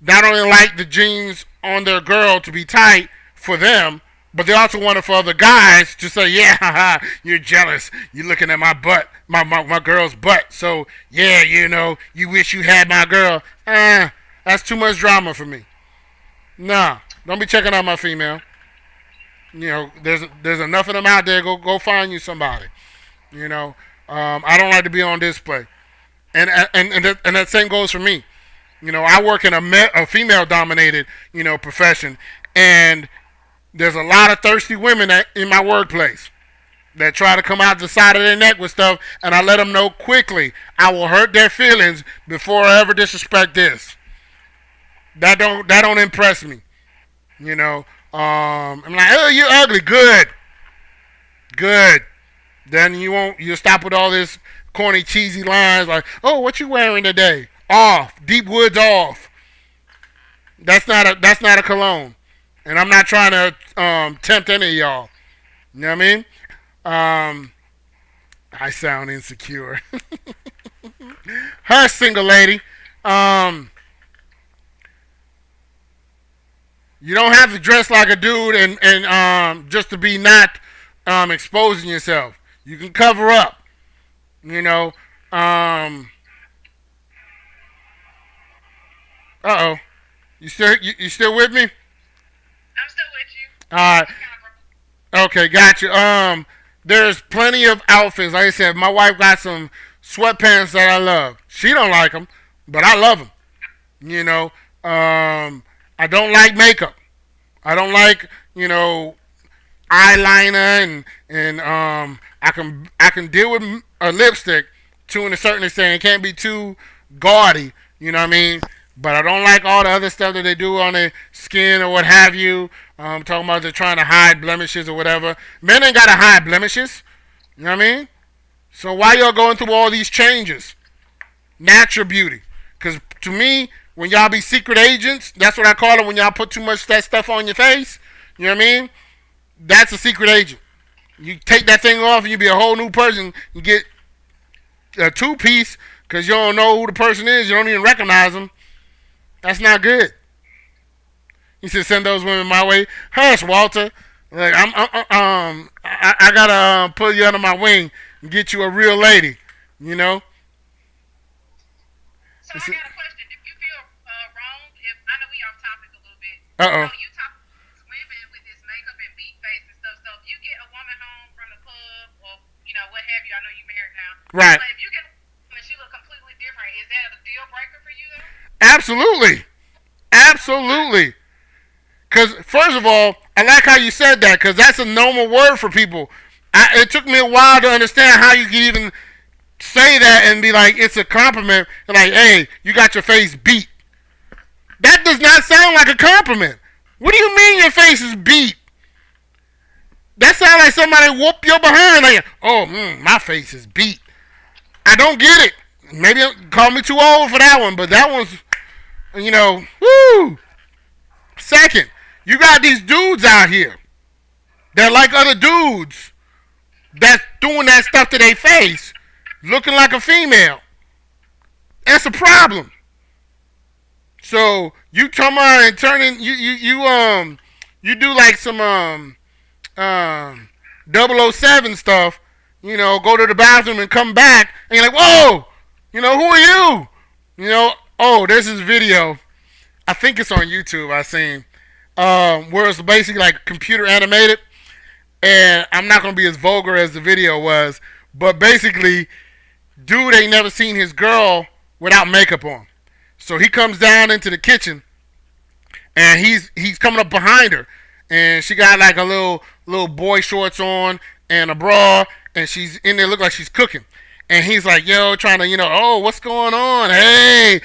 not only like the jeans on their girl to be tight for them, but they also want it for other guys to say, yeah, haha, you're jealous. You're looking at my butt, my girl's butt. So, yeah, you wish you had my girl. That's too much drama for me. Nah, don't be checking out my female. There's enough of them out there. Go find you somebody. I don't like to be on display, and that same goes for me. I work in a female dominated profession, and there's a lot of thirsty women in my workplace that try to come out the side of their neck with stuff, and I let them know quickly I will hurt their feelings before I ever disrespect this. That don't impress me. I'm like, oh, you're ugly. Good. Then you'll stop with all this corny, cheesy lines like, oh, what you wearing today? Off. Deep Woods off. That's not a cologne. And I'm not trying to tempt any of y'all. You know what I mean? I sound insecure. Her single lady. You don't have to dress like a dude and just to be not exposing yourself. You can cover up. Uh-oh. You still with me? I'm still with you. All right. Okay, got you. There's plenty of outfits. Like I said, my wife got some sweatpants that I love. She don't like them, but I love them. I don't like makeup. I don't like, eyeliner and I can deal with a lipstick to a certain extent. It can't be too gaudy, you know what I mean? But I don't like all the other stuff that they do on their skin or what have you. Talking about they're trying to hide blemishes or whatever. Men ain't got to hide blemishes. You know what I mean? So why y'all going through all these changes? Natural beauty. Because to me, when y'all be secret agents, that's what I call it when y'all put too much of that stuff on your face. You know what I mean? That's a secret agent. You take that thing off and you be a whole new person. You get a two-piece because you don't know who the person is. You don't even recognize them. That's not good. You should send those women my way. Hush, Walter. Like I gotta put you under my wing and get you a real lady. So I got a question. Do you feel wrong if I know we off topic a little bit? Uh-oh. You talk to women with this makeup and beat face and stuff. So if you get a woman home from the club or what have you, I know you're married now. Right. But if you get a woman and she look completely different, is that a deal breaker for you though? Absolutely. Because, first of all, I like how you said that because that's a normal word for people. It took me a while to understand how you can even say that and be like, it's a compliment. Like, hey, you got your face beat. That does not sound like a compliment. What do you mean your face is beat? That sounds like somebody whoop your behind. Like, oh, my face is beat. I don't get it. Maybe call me too old for that one, but that one's, woo. Second, you got these dudes out here that like other dudes that's doing that stuff to their face, looking like a female. That's a problem. So you come on and turn in, you do like some 007 stuff. Go to the bathroom and come back, and you're like, whoa. Who are you? There's this video. I think it's on YouTube. I seen where it's basically like computer animated, and I'm not gonna be as vulgar as the video was, but basically, dude ain't never seen his girl without makeup on. So he comes down into the kitchen, and he's coming up behind her, and she got like a little boy shorts on and a bra, and she's in there look like she's cooking. And he's like, yo, trying to, oh, what's going on? Hey,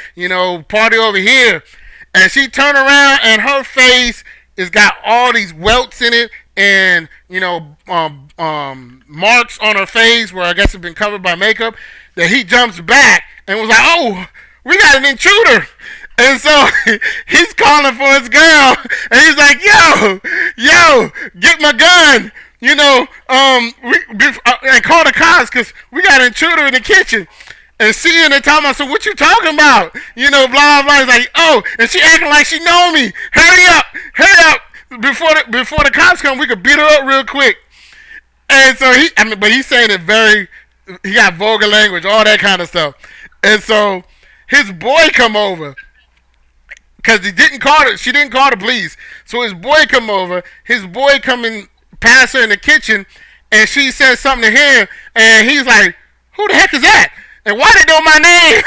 party over here. And she turned around and her face has got all these welts in it and, marks on her face where I guess it's been covered by makeup. That he jumps back and was like, oh, we got an intruder. And so he's calling for his girl. And he's like, yo, get my gun. And call the cops because we got an intruder in the kitchen. And she in the time, I said, what you talking about? Blah, blah. He's like, oh, and she acting like she know me. Hurry up. Before the cops come, we could beat her up real quick. And so but he's saying it he got vulgar language, all that kind of stuff. And so his boy come over. Because she didn't call the police. So his boy come over. His boy come in pass her in the kitchen, and she says something to him, and he's like, "Who the heck is that? And why they know my name?"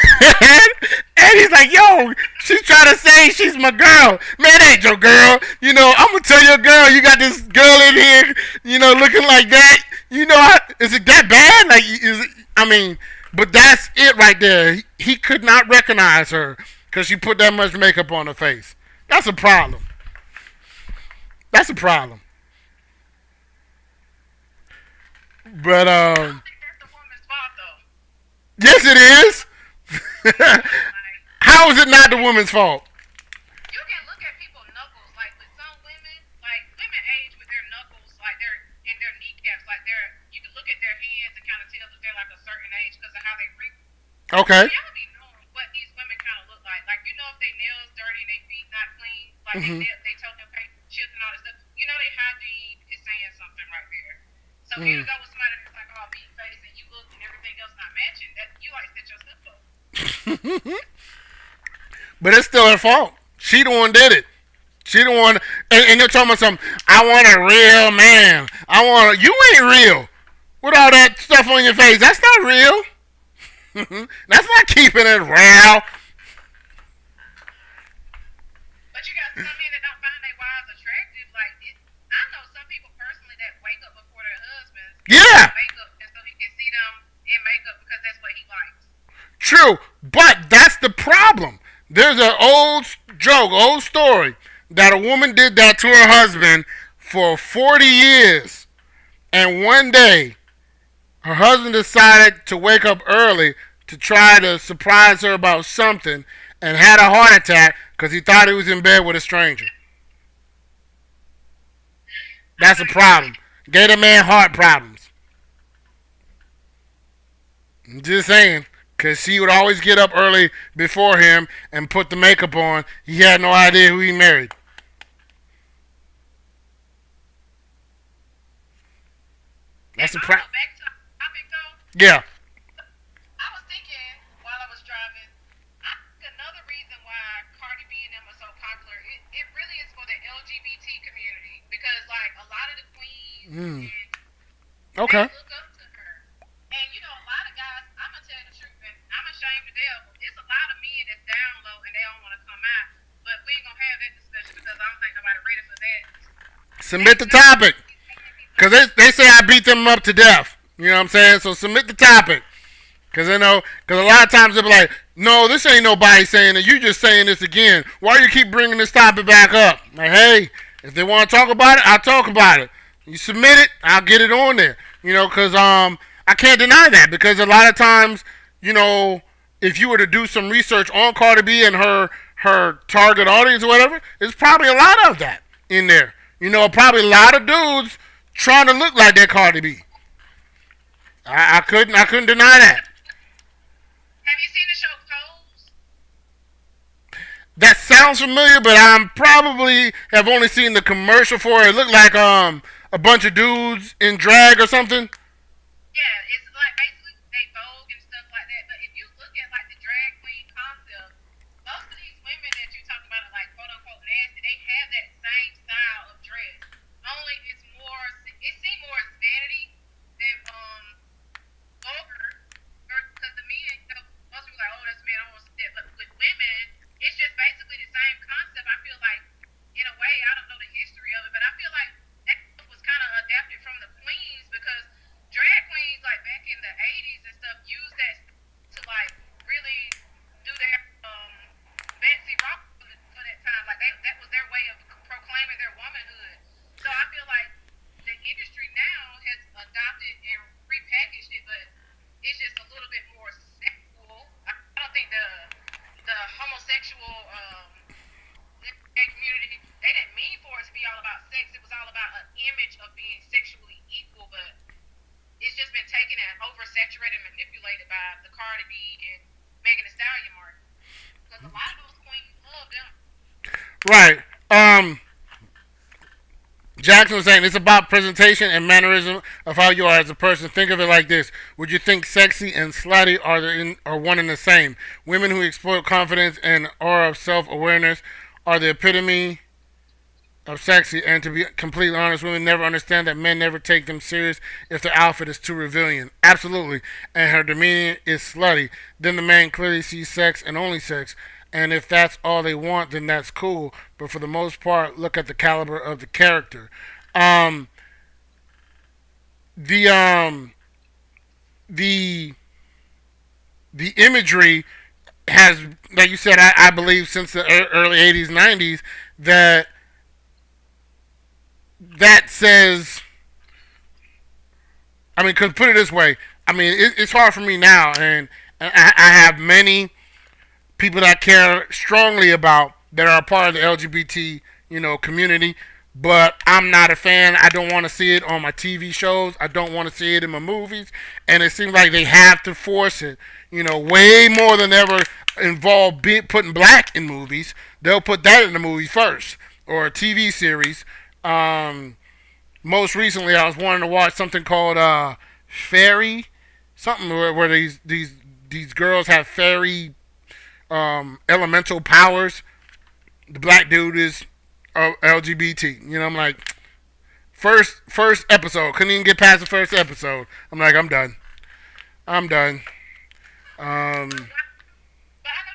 And he's like, "Yo, she's trying to say she's my girl. Man, that ain't your girl. You know, I'm gonna tell your girl you got this girl in here, you know, looking like that. You know, is it that bad? Like, is it? I mean, but that's it right there. He could not recognize her because she put that much makeup on her face. That's a problem. That's a problem. But I don't think that's the woman's fault though. yes, it is. Like, How is it not the woman's fault? you can look at people's knuckles. Like with some women, like women age with their knuckles, like they're in their kneecaps, like they're. You can look at their hands and kind of tell that they're like a certain age because of how they wrinkle. Okay. Y'all be knowing what these women kind of look like. Like you know if they nails dirty and they feet not clean, like they told them paint chips and all this stuff. You know their hygiene is saying something right there. So if you go with somebody that's like all beat face and you look and everything else not matching, that you like set yourself up. But it's still her fault. She the one did it. She the one, and they're talking about something. I want a real man. You ain't real. With all that stuff on your face, that's not real. That's not keeping it real. But you got some men that don't find their wives attractive. Like I know some people personally that wake up before their husbands. Yeah. Makeup, and so he can see them in makeup because that's what he likes. True, but that's the problem. There's an old story that a woman did that to her husband for 40 years. And one day, her husband decided to wake up early to try to surprise her about something and had a heart attack because he thought he was in bed with a stranger. That's a problem. Gave a man heart problems. I'm just saying. Because she would always get up early before him and put the makeup on. He had no idea who he married. That's a problem. Back to the topic though. Yeah. I was thinking while I was driving, I think another reason why Cardi B and them are so popular, it really is for the LGBT community because like a lot of the queens and Okay. they look up to her. And you know, a lot of guys, I'm gonna tell you the truth, and I'm ashamed to deal. It's a lot of men that's down low and they don't want to come out. But we ain't gonna have that discussion because I don't think nobody ready for that. Submit the topic. Because they say I beat them up to death. You know what I'm saying? So submit the topic. Because a lot of times they'll be like, no, this ain't nobody saying it. You just saying this again. Why you keep bringing this topic back up? Like, hey, if they want to talk about it, I'll talk about it. You submit it, I'll get it on there. You know, because I can't deny that. Because a lot of times, you know, if you were to do some research on Cardi B and her target audience or whatever, there's probably a lot of that in there. You know, probably a lot of dudes trying to look like that Cardi B. I couldn't deny that. Have you seen the show Pose? That sounds familiar, but I'm probably have only seen the commercial for it. It looked like a bunch of dudes in drag or something. Yeah, it's like basically they Vogue and stuff like that. But if you look at like the drag queen concept, most of these women that you talk about are like quote unquote nasty. They have that same style of dress. Only it seems more vanity than vulgar. Because the men, you know, most people are like, oh, that's a man, I don't want to see that. But with women, it's just basically the same concept. I feel like, in a way, I don't know the history of it, but I feel like that was kind of adapted from the queens because drag queens, like back in the 80s and stuff, used that to like really do their Betsy Rock for that time. Like that was their way of proclaiming their womanhood. So I feel like the industry now has adopted and repackaged it, but it's just a little bit more sexual. I don't think the homosexual community, they didn't mean for it to be all about sex. It was all about an image of being sexually equal, but it's just been taken and oversaturated and manipulated by the Cardi B and Megan Thee Stallion market. Because a lot of those queens love them. Right. Jackson was saying it's about presentation and mannerism of how you are as a person. Think of it like this: would you think sexy and slutty are one and the same? Women who exploit confidence and aura of self-awareness are the epitome of sexy. And to be completely honest, women never understand that men never take them serious if their outfit is too revealing. Absolutely. And her demeanor is slutty. Then the man clearly sees sex and only sex. And if that's all they want, then that's cool. But for the most part, look at the caliber of the character. Um, the the the imagery has, like you said, I believe since the early 80s, 90s, that says, I mean, because put it this way, I mean, it's hard for me now, and I have many people that I care strongly about that are a part of the LGBT, community, but I'm not a fan. I don't want to see it on my TV shows. I don't want to see it in my movies, and it seems like they have to force it, way more than ever involve putting black in movies. They'll put that in the movie first, or a TV series. Most recently, I was wanting to watch something called Fairy, something where these girls have fairy elemental powers. The black dude is LGBT. I'm like, first episode, couldn't even get past the first episode. I'm like, I'm done. But I know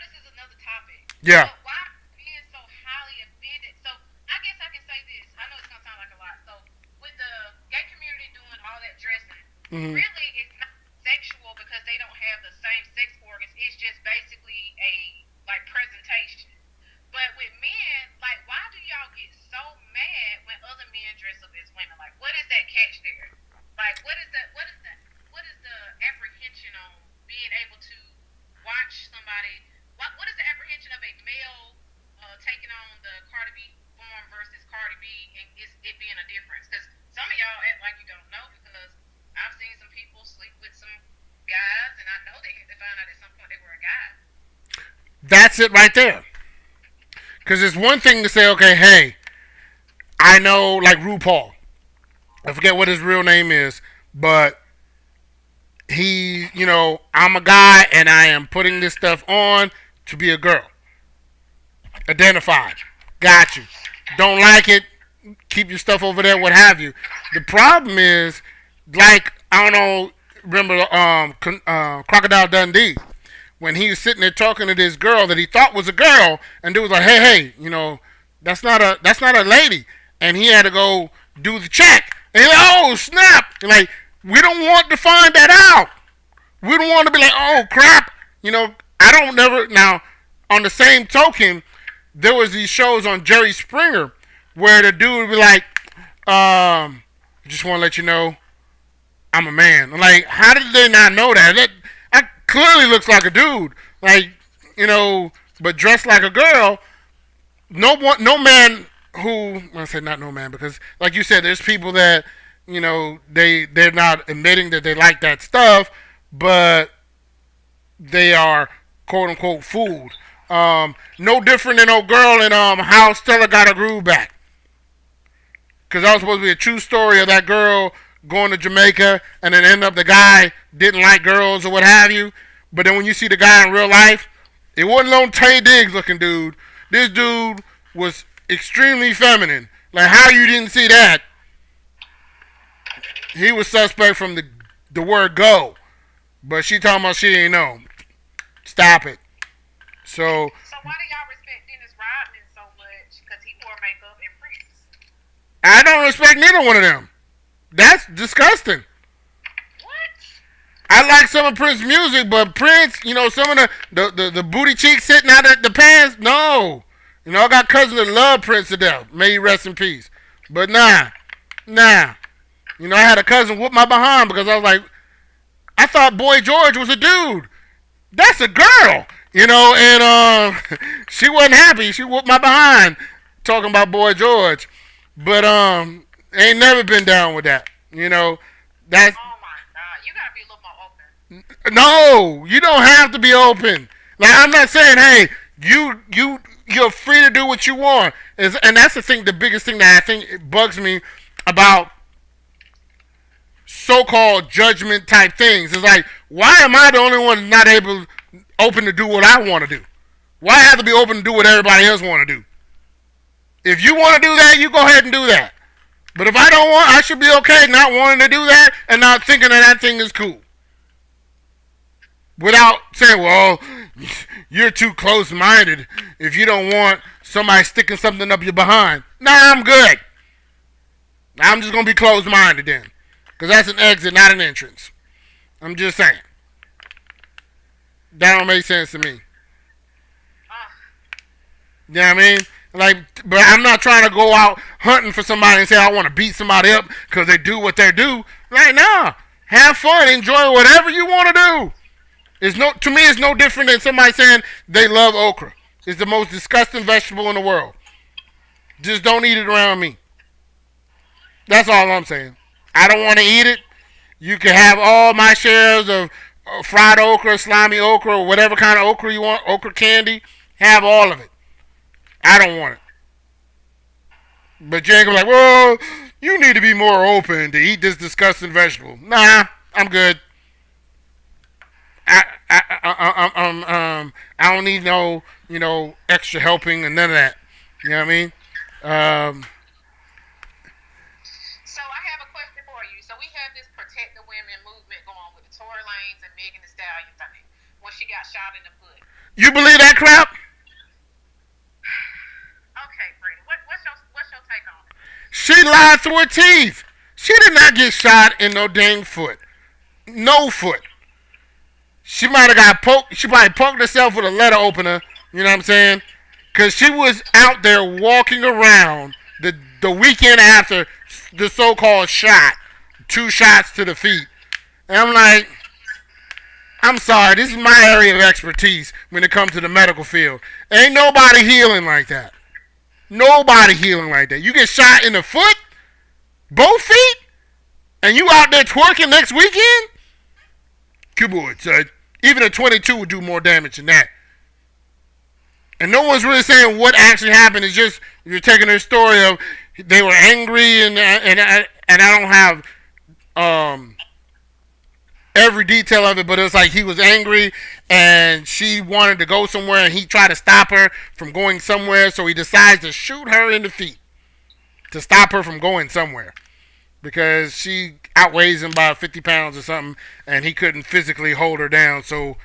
this is another topic. Yeah. So why being so highly offended? So I guess I can say this. I know it's gonna sound like a lot. So with the gay community doing all that dressing, really it's not sexual because they don't have the same sex organs. It's just basically a presentation. But with men, why do y'all get so mad when other men dress up as women? What is that catch there? What is the apprehension on being able to watch somebody? What is the apprehension of a male taking on the Cardi B form versus Cardi B, and it being a difference? Because some of y'all act like you don't know, because I've seen some people sleep with some guys, and I know they found out at some point they were a guy. That's it right there. Because it's one thing to say, okay, hey, I know, like RuPaul. I forget what his real name is, but he, I'm a guy and I am putting this stuff on to be a girl. Identified. Got you. Don't like it, keep your stuff over there, what have you. The problem is, I don't know, remember Crocodile Dundee? When he was sitting there talking to this girl that he thought was a girl, and dude was like, hey, that's not a lady. And he had to go do the check. And he's like, oh, snap. And we don't want to find that out. We don't want to be like, oh, crap. I don't never. Now, on the same token, there was these shows on Jerry Springer where the dude would be like, just want to let you know, I'm a man. I'm like, how did they not know that? That clearly looks like a dude. But dressed like a girl. No man who, I say not no man, because like you said, there's people that, they're not admitting that they like that stuff, but they are quote unquote fooled. No different than old girl in How Stella Got Her Groove Back. Because that was supposed to be a true story of that girl going to Jamaica, and then end up the guy didn't like girls or what have you. But then when you see the guy in real life, it wasn't no Tay Diggs looking dude. This dude was extremely feminine. How you didn't see that? He was suspect from the word go. But she talking about she ain't know. Stop it. So why do y'all respect Dennis Rodman so much? Because he wore makeup and Prince. I don't respect neither one of them. That's disgusting. What? I like some of Prince's music, but Prince, some of the booty cheeks sitting out of the pants, no. I got cousins that love Prince to death. May he rest in peace. But nah. I had a cousin whoop my behind because I was like, I thought Boy George was a dude. That's a girl. And she wasn't happy. She whooped my behind talking about Boy George. But ain't never been down with that. That's. Oh my God, you gotta be a little more open. No, you don't have to be open. I'm not saying, hey, you're free to do what you want. And that's the biggest thing that I think bugs me about so-called judgment type things. It's like, why am I the only one not open to do what I want to do? Why have to be open to do what everybody else want to do? If you want to do that, you go ahead and do that. But if I don't want, I should be okay not wanting to do that and not thinking that thing is cool. Without saying, well, you're too close-minded if you don't want somebody sticking something up your behind. Nah, I'm good. I'm just going to be closed-minded then. Because that's an exit, not an entrance. I'm just saying. That don't make sense to me. You know what I mean? Like, but I'm not trying to go out hunting for somebody and say I want to beat somebody up because they do what they do. Like, nah. Have fun. Enjoy whatever you want to do. To me, it's no different than somebody saying they love okra. It's the most disgusting vegetable in the world. Just don't eat it around me. That's all I'm saying. I don't want to eat it. You can have all my shares of fried okra, slimy okra, or whatever kind of okra you want, okra candy. Have all of it. I don't want it. But you ain't gonna be like, well, you need to be more open to eat this disgusting vegetable. Nah, I'm good. I don't need no, extra helping and none of that. You know what I mean? So I have a question for you. So we have this Protect the Women movement going with Tory Lanez and Megan Thee Stallion thing when she got shot in the foot. You believe that crap? Okay, Brady. What's your take on it? She lied through her teeth. She did not get shot in no dang foot. No foot. She might have got poked. She probably poked herself with a letter opener. You know what I'm saying? Because she was out there walking around the weekend after the so-called shot. 2 shots to the feet. And I'm like, I'm sorry. This is my area of expertise when it comes to the medical field. Ain't nobody healing like that. Nobody healing like that. You get shot in the foot, both feet, and you out there twerking next weekend? Come on, son. Even a 22 would do more damage than that. And no one's really saying what actually happened. It's just you're taking their story of they were angry and I don't have every detail of it, but it was like he was angry and she wanted to go somewhere and he tried to stop her from going somewhere, so he decides to shoot her in the feet to stop her from going somewhere because she outweighs him by 50 pounds or something and he couldn't physically hold her down, so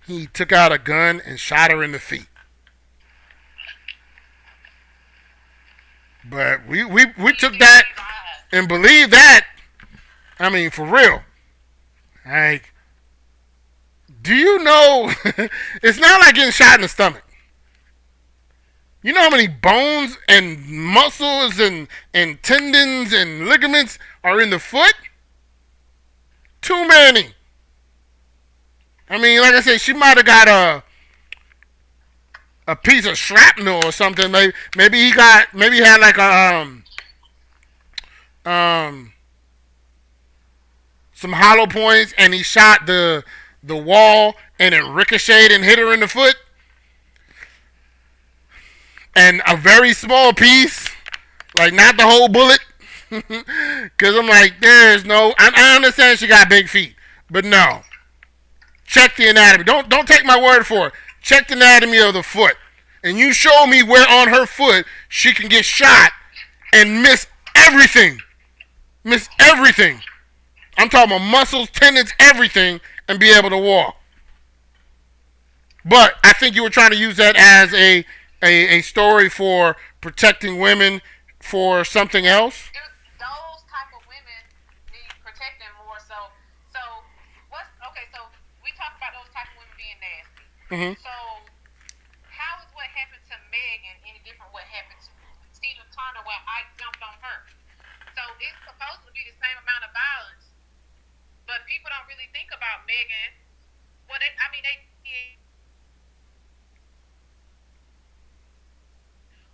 he took out a gun and shot her in the feet. But we took that and believed that. I mean, for real. Like, do you know, it's not like getting shot in the stomach. You know how many bones and muscles and tendons and ligaments are in the foot? Too many. I mean, like I said, she might have got a piece of shrapnel or something. Maybe he had like some hollow points and he shot the wall and it ricocheted and hit her in the foot. And a very small piece, like not the whole bullet. Because I'm like, I understand she got big feet, but no. Check the anatomy. Don't take my word for it. Check the anatomy of the foot. And you show me where on her foot she can get shot and miss everything. Miss everything. I'm talking about muscles, tendons, everything, and be able to walk. But I think you were trying to use that as a story for protecting women for something else. Those type of women need protecting more. So we talk about those type of women being nasty. Mm-hmm. So how is what happened to Megan any different what happened to Tina Turner when Ike jumped on her? So it's supposed to be the same amount of violence, but people don't really think about Megan. Well, they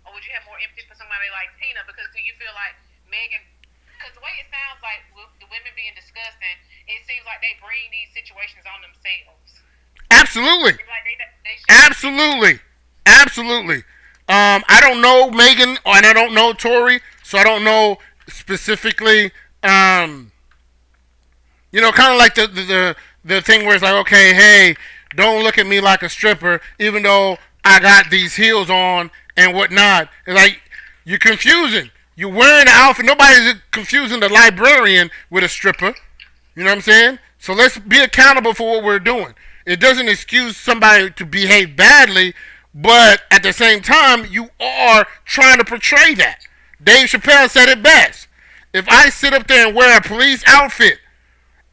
or would you have more empathy for somebody like Tina? Because do you feel like Megan, because the way it sounds like with the women being disgusting, it seems like they bring these situations on themselves. Absolutely. Like Absolutely. Absolutely. I don't know Megan and I don't know Tory, so I don't know specifically, kind of like the thing where it's like, okay, hey, don't look at me like a stripper, even though I got these heels on and whatnot. It's like, You're confusing. You're wearing the outfit. Nobody's confusing the librarian with a stripper. You know what I'm saying? So let's be accountable for what we're doing. It doesn't excuse somebody to behave badly, but at the same time, you are trying to portray that. Dave Chappelle said it best. If I sit up there and wear a police outfit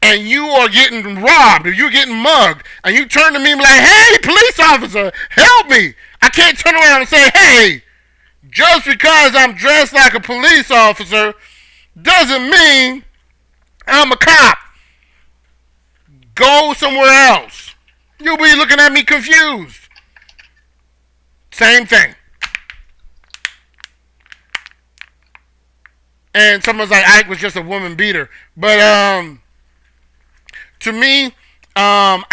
and you are getting robbed or you're getting mugged and you turn to me and be like, hey, police officer, help me. I can't turn around and say, hey, just because I'm dressed like a police officer doesn't mean I'm a cop. Go somewhere else. You'll be looking at me confused. Same thing. And someone's like, Ike was just a woman beater. But to me, I'm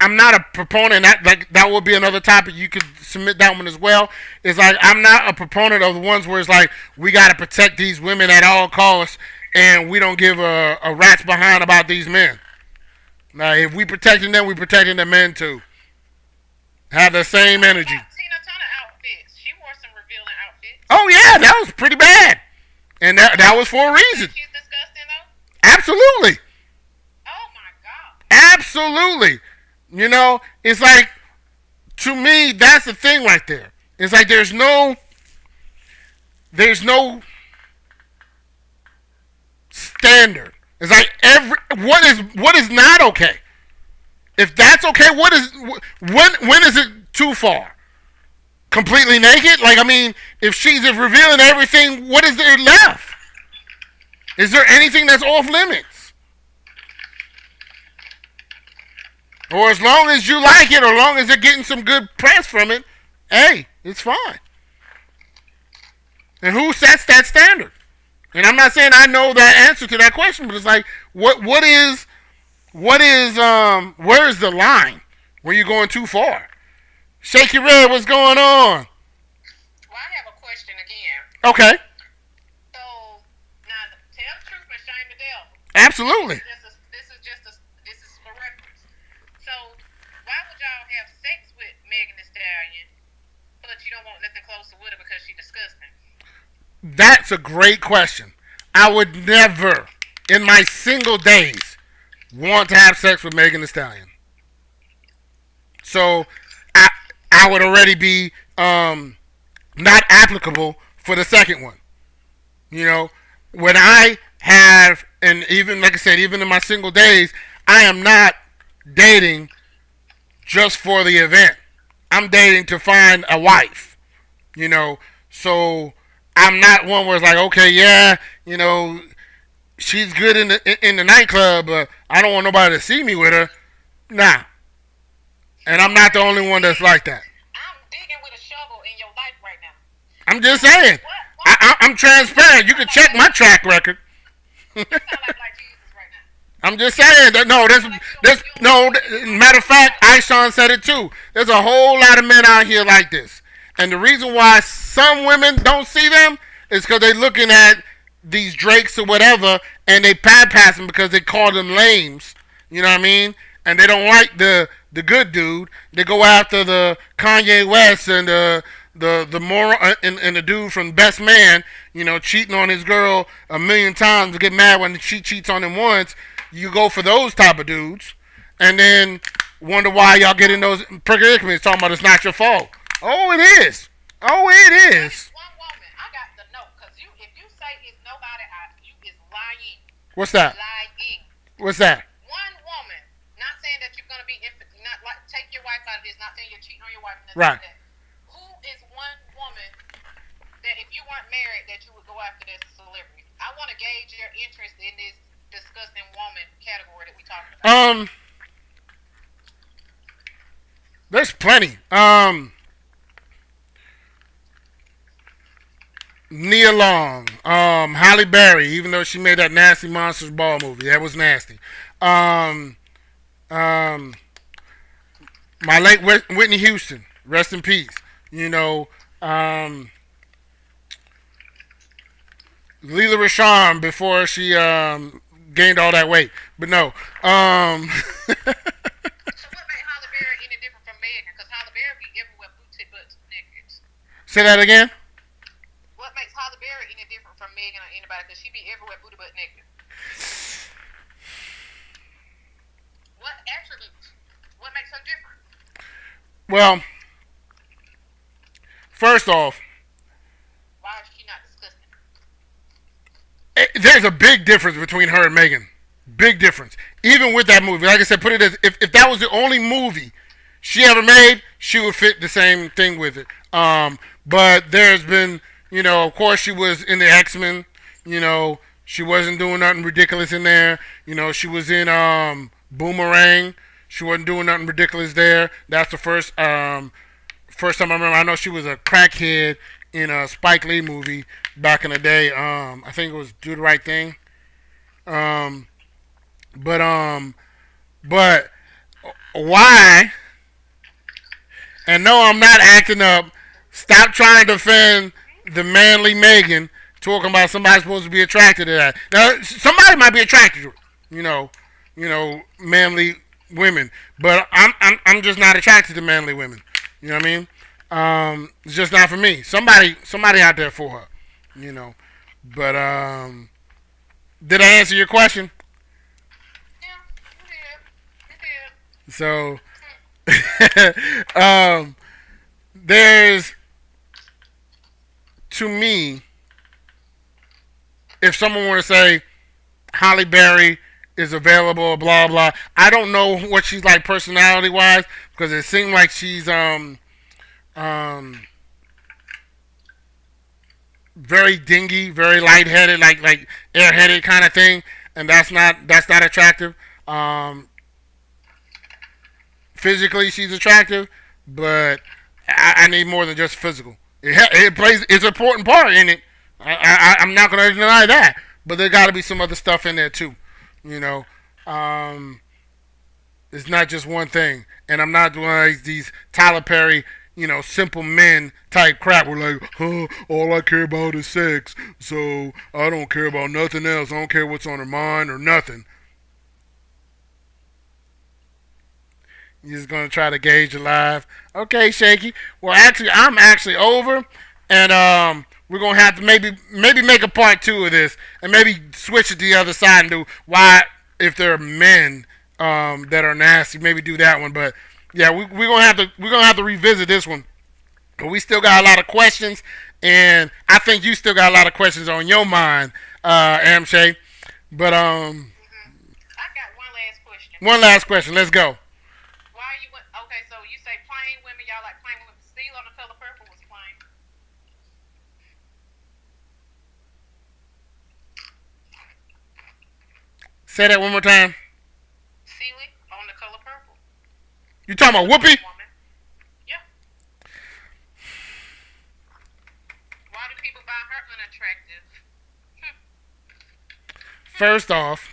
not a proponent. That will be another topic. You could submit that one as well. It's like, I'm not a proponent of the ones where it's like, we got to protect these women at all costs and we don't give a rat's behind about these men. Now, if we protecting them, we protecting the men too. Have the same energy. Tina Turner outfits. She wore some revealing outfits. Oh yeah, that was pretty bad. And that was for a reason. She's disgusting though. Absolutely. Oh my God. Absolutely. You know, it's like, to me, that's the thing right there. It's like there's no standard. It's like what is not okay. If that's okay, when is it too far? Completely naked? Like, I mean, if she's revealing everything, what is there left? Is there anything that's off limits? Or as long as you like it, or as long as they're getting some good press from it, hey, it's fine. And who sets that standard? And I'm not saying I know that answer to that question, but it's like, where's the line where you're going too far? Shaky Red, what's going on? Well, I have a question again. Okay. So, now, tell the truth and shame the devil. Absolutely. This is for reference. So, why would y'all have sex with Megan Thee Stallion, but you don't want nothing closer with her because she's disgusting? That's a great question. I would never, in my single days, want to have sex with Megan Thee Stallion. So, I would already be not applicable for the second one. You know, when I have, and even, like I said, even in my single days, I am not dating just for the event. I'm dating to find a wife. You know, so I'm not one where it's like, okay, yeah, you know, she's good in the nightclub, but I don't want nobody to see me with her. Nah. And I'm not the only one that's like that. I'm digging with a shovel in your life right now. I'm just saying. I'm transparent. You can check my track record. You sound like Jesus right now. I'm just saying that matter of fact, Aishan said it too. There's a whole lot of men out here like this. And the reason why some women don't see them is because they're looking at these Drakes or whatever and they bypass them because they call them lames. You know what I mean? And they don't like the good dude. They go after the Kanye West and the moral and the dude from Best Man, you know, cheating on his girl 1,000,000 times to get mad when she cheats on him once. You go for those type of dudes, and then wonder why y'all get in those predicaments talking about it's not your fault. Oh, it is. Oh, it is. One woman, I got the note, because if you say it's nobody, you is lying. What's that? Lying. What's that? One woman, not saying that you're gonna be not like take your wife out of this, not saying you're cheating on your wife. Right. Like that. Who is one woman that if you weren't married that you would go after this celebrity? I want to gauge your interest in this disgusting woman category that we talking about. There's plenty. Nia Long, Halle Berry, even though she made that nasty Monsters Ball movie, that was nasty. My late Whitney Houston, rest in peace. You know, Leela Rashawn before she gained all that weight, but no. So what made Halle Berry any different from Megan? Because Halle Berry be everywhere, booty butts naked. Say that again. What Well, first off, Why is she not disgusting? there's a big difference between her and Megan. Big difference. Even with that movie, like I said, put it as if that was the only movie she ever made, she would fit the same thing with it. But there's been, of course, she was in the X-Men. She wasn't doing nothing ridiculous in there. She was in Boomerang. She wasn't doing nothing ridiculous there. That's the first time I remember. I know she was a crackhead in a Spike Lee movie back in the day. I think it was Do the Right Thing. But why? And no, I'm not acting up. Stop trying to defend the manly Megan, talking about somebody supposed to be attracted to that. Now, somebody might be attracted to it, manly women, but I'm just not attracted to manly women. You know what I mean? It's just not for me. Somebody out there for her, But did I answer your question? So, there's, to me, if someone were to say Halle Berry is available, blah blah, I don't know what she's like personality wise, because it seemed like she's very dingy, very lightheaded, like airheaded kind of thing, and that's not attractive. Physically, she's attractive, but I need more than just physical. It's an important part in it. I'm not going to deny that, but there got to be some other stuff in there too. It's not just one thing, and I'm not doing like these Tyler Perry, simple men type crap. We're like, oh, all I care about is sex, so I don't care about nothing else. I don't care what's on her mind or nothing. You're just gonna try to gauge your life. Okay, Shaky. Well, actually, I'm actually over, and we're gonna have to maybe make a part 2 of this, and maybe switch it to the other side and do why, if there are men that are nasty, maybe do that one. But yeah, we're gonna have to revisit this one. But we still got a lot of questions, and I think you still got a lot of questions on your mind, Amshay. But I got one last question. One last question. Let's go. Okay, so you say plain women, y'all like plain women. Steel on The Color Purple was plain. Say that one more time. Sealy on The Color Purple. You talking about Whoopi? Woman. Yeah. Why do people find her unattractive? First off,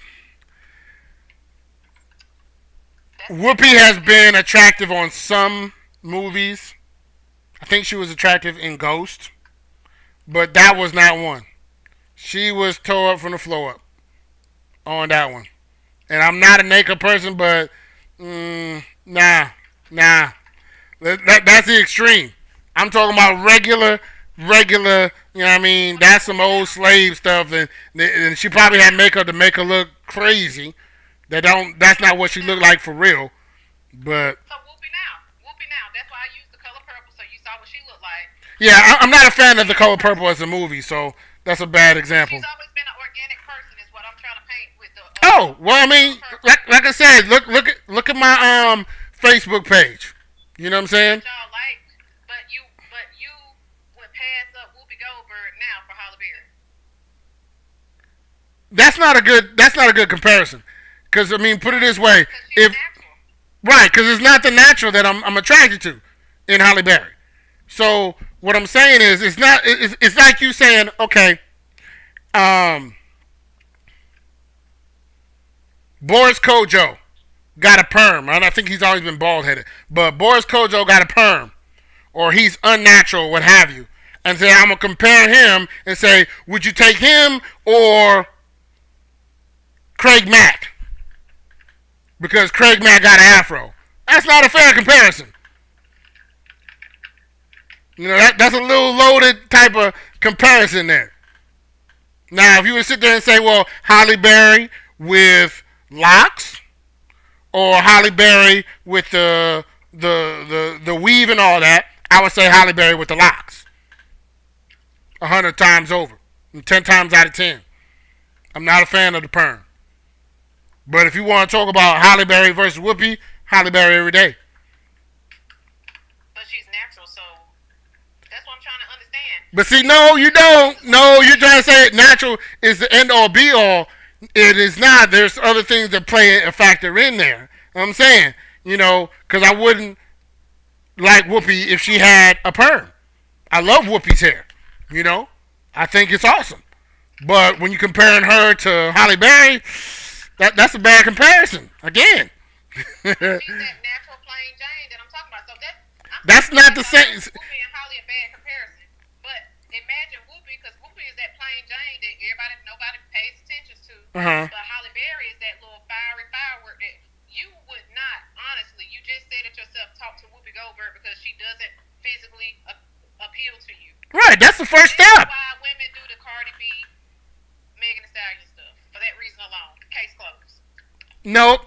Whoopi has been attractive on some movies. I think she was attractive in Ghost, but that was not one. She was tore up from the floor up on that one. And I'm not a naked person, but nah. That's the extreme. I'm talking about regular. You know what I mean? That's some old slave stuff, and she probably had makeup to make her look crazy. That's not what she looked like for real. But So Whoopi now. That's why I used The Color Purple, so you saw what she looked like. yeah, I'm not a fan of The Color Purple as a movie, so that's a bad example. She's always been an organic person, is what I'm trying to paint with the. Oh, well, I mean, like I said, look at my Facebook page. You know what I'm saying? Y'all like, but you would pass up Whoopi Goldberg now for Halle Berry. That's not a good comparison. Because I mean, put it this way, She's if natural. right, because it's not the natural that I'm attracted to in Halle Berry. So what I'm saying is, it's like you saying, okay, Boris Kojo got a perm. And I think he's always been bald headed, but Boris Kojo got a perm, or he's unnatural, what have you, and say I'm gonna compare him and say, would you take him or Craig Mack? Because Craig Mack got an afro. That's not a fair comparison. That's a little loaded type of comparison there. Now, if you would sit there and say, well, Halle Berry with locks, or Halle Berry with the the weave and all that, I would say Halle Berry with the locks. 100 times over. 10 times out of 10. I'm not a fan of the perm. But if you want to talk about Halle Berry versus Whoopi, Halle Berry every day. But she's natural, so that's what I'm trying to understand. But see, no, you don't. No, you're trying to say natural is the end all be all. It is not. There's other things that play a factor in there. I'm saying, because I wouldn't like Whoopi if she had a perm. I love Whoopi's hair. I think it's awesome. But when you're comparing her to Halle Berry, that's a bad comparison. Again. She's that natural plain Jane that I'm talking about. So that's not the same. Whoopi and Holly a bad comparison. But imagine Whoopi, because Whoopi is that plain Jane that nobody pays attention to. But Halle Berry is that little fiery firework that you would not, honestly, you just said it yourself, talk to Whoopi Goldberg because she doesn't physically appeal to you. Right, that's the first This step. is why women do the Cardi B, Megan Thee Stallion stuff. For that reason alone. Case closed.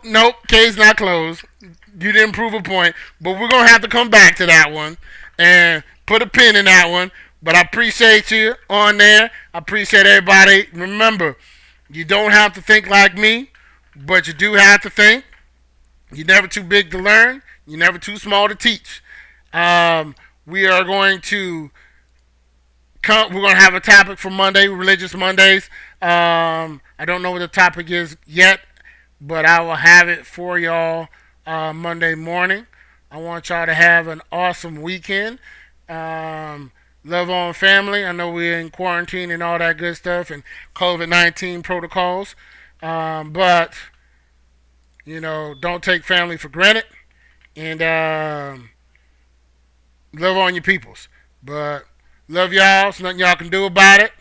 Nope, case not closed. You didn't prove a point, but we're going to have to come back to that one and put a pin in that one. But I appreciate you on there. I appreciate everybody. Remember, you don't have to think like me, but you do have to think. You're never too big to learn. You're never too small to teach. We are going to we're going to have a topic for Monday, Religious Mondays. I don't know what the topic is yet, but I will have it for y'all Monday morning. I want y'all to have an awesome weekend. Love on family. I know we're in quarantine and all that good stuff and COVID-19 protocols. But, don't take family for granted. And love on your peoples. But love y'all. There's nothing y'all can do about it.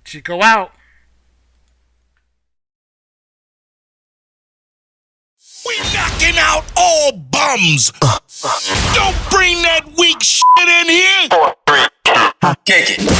Chico out. We knocking out all bums. Don't bring that weak shit in here. 4, 3, 2, kick it.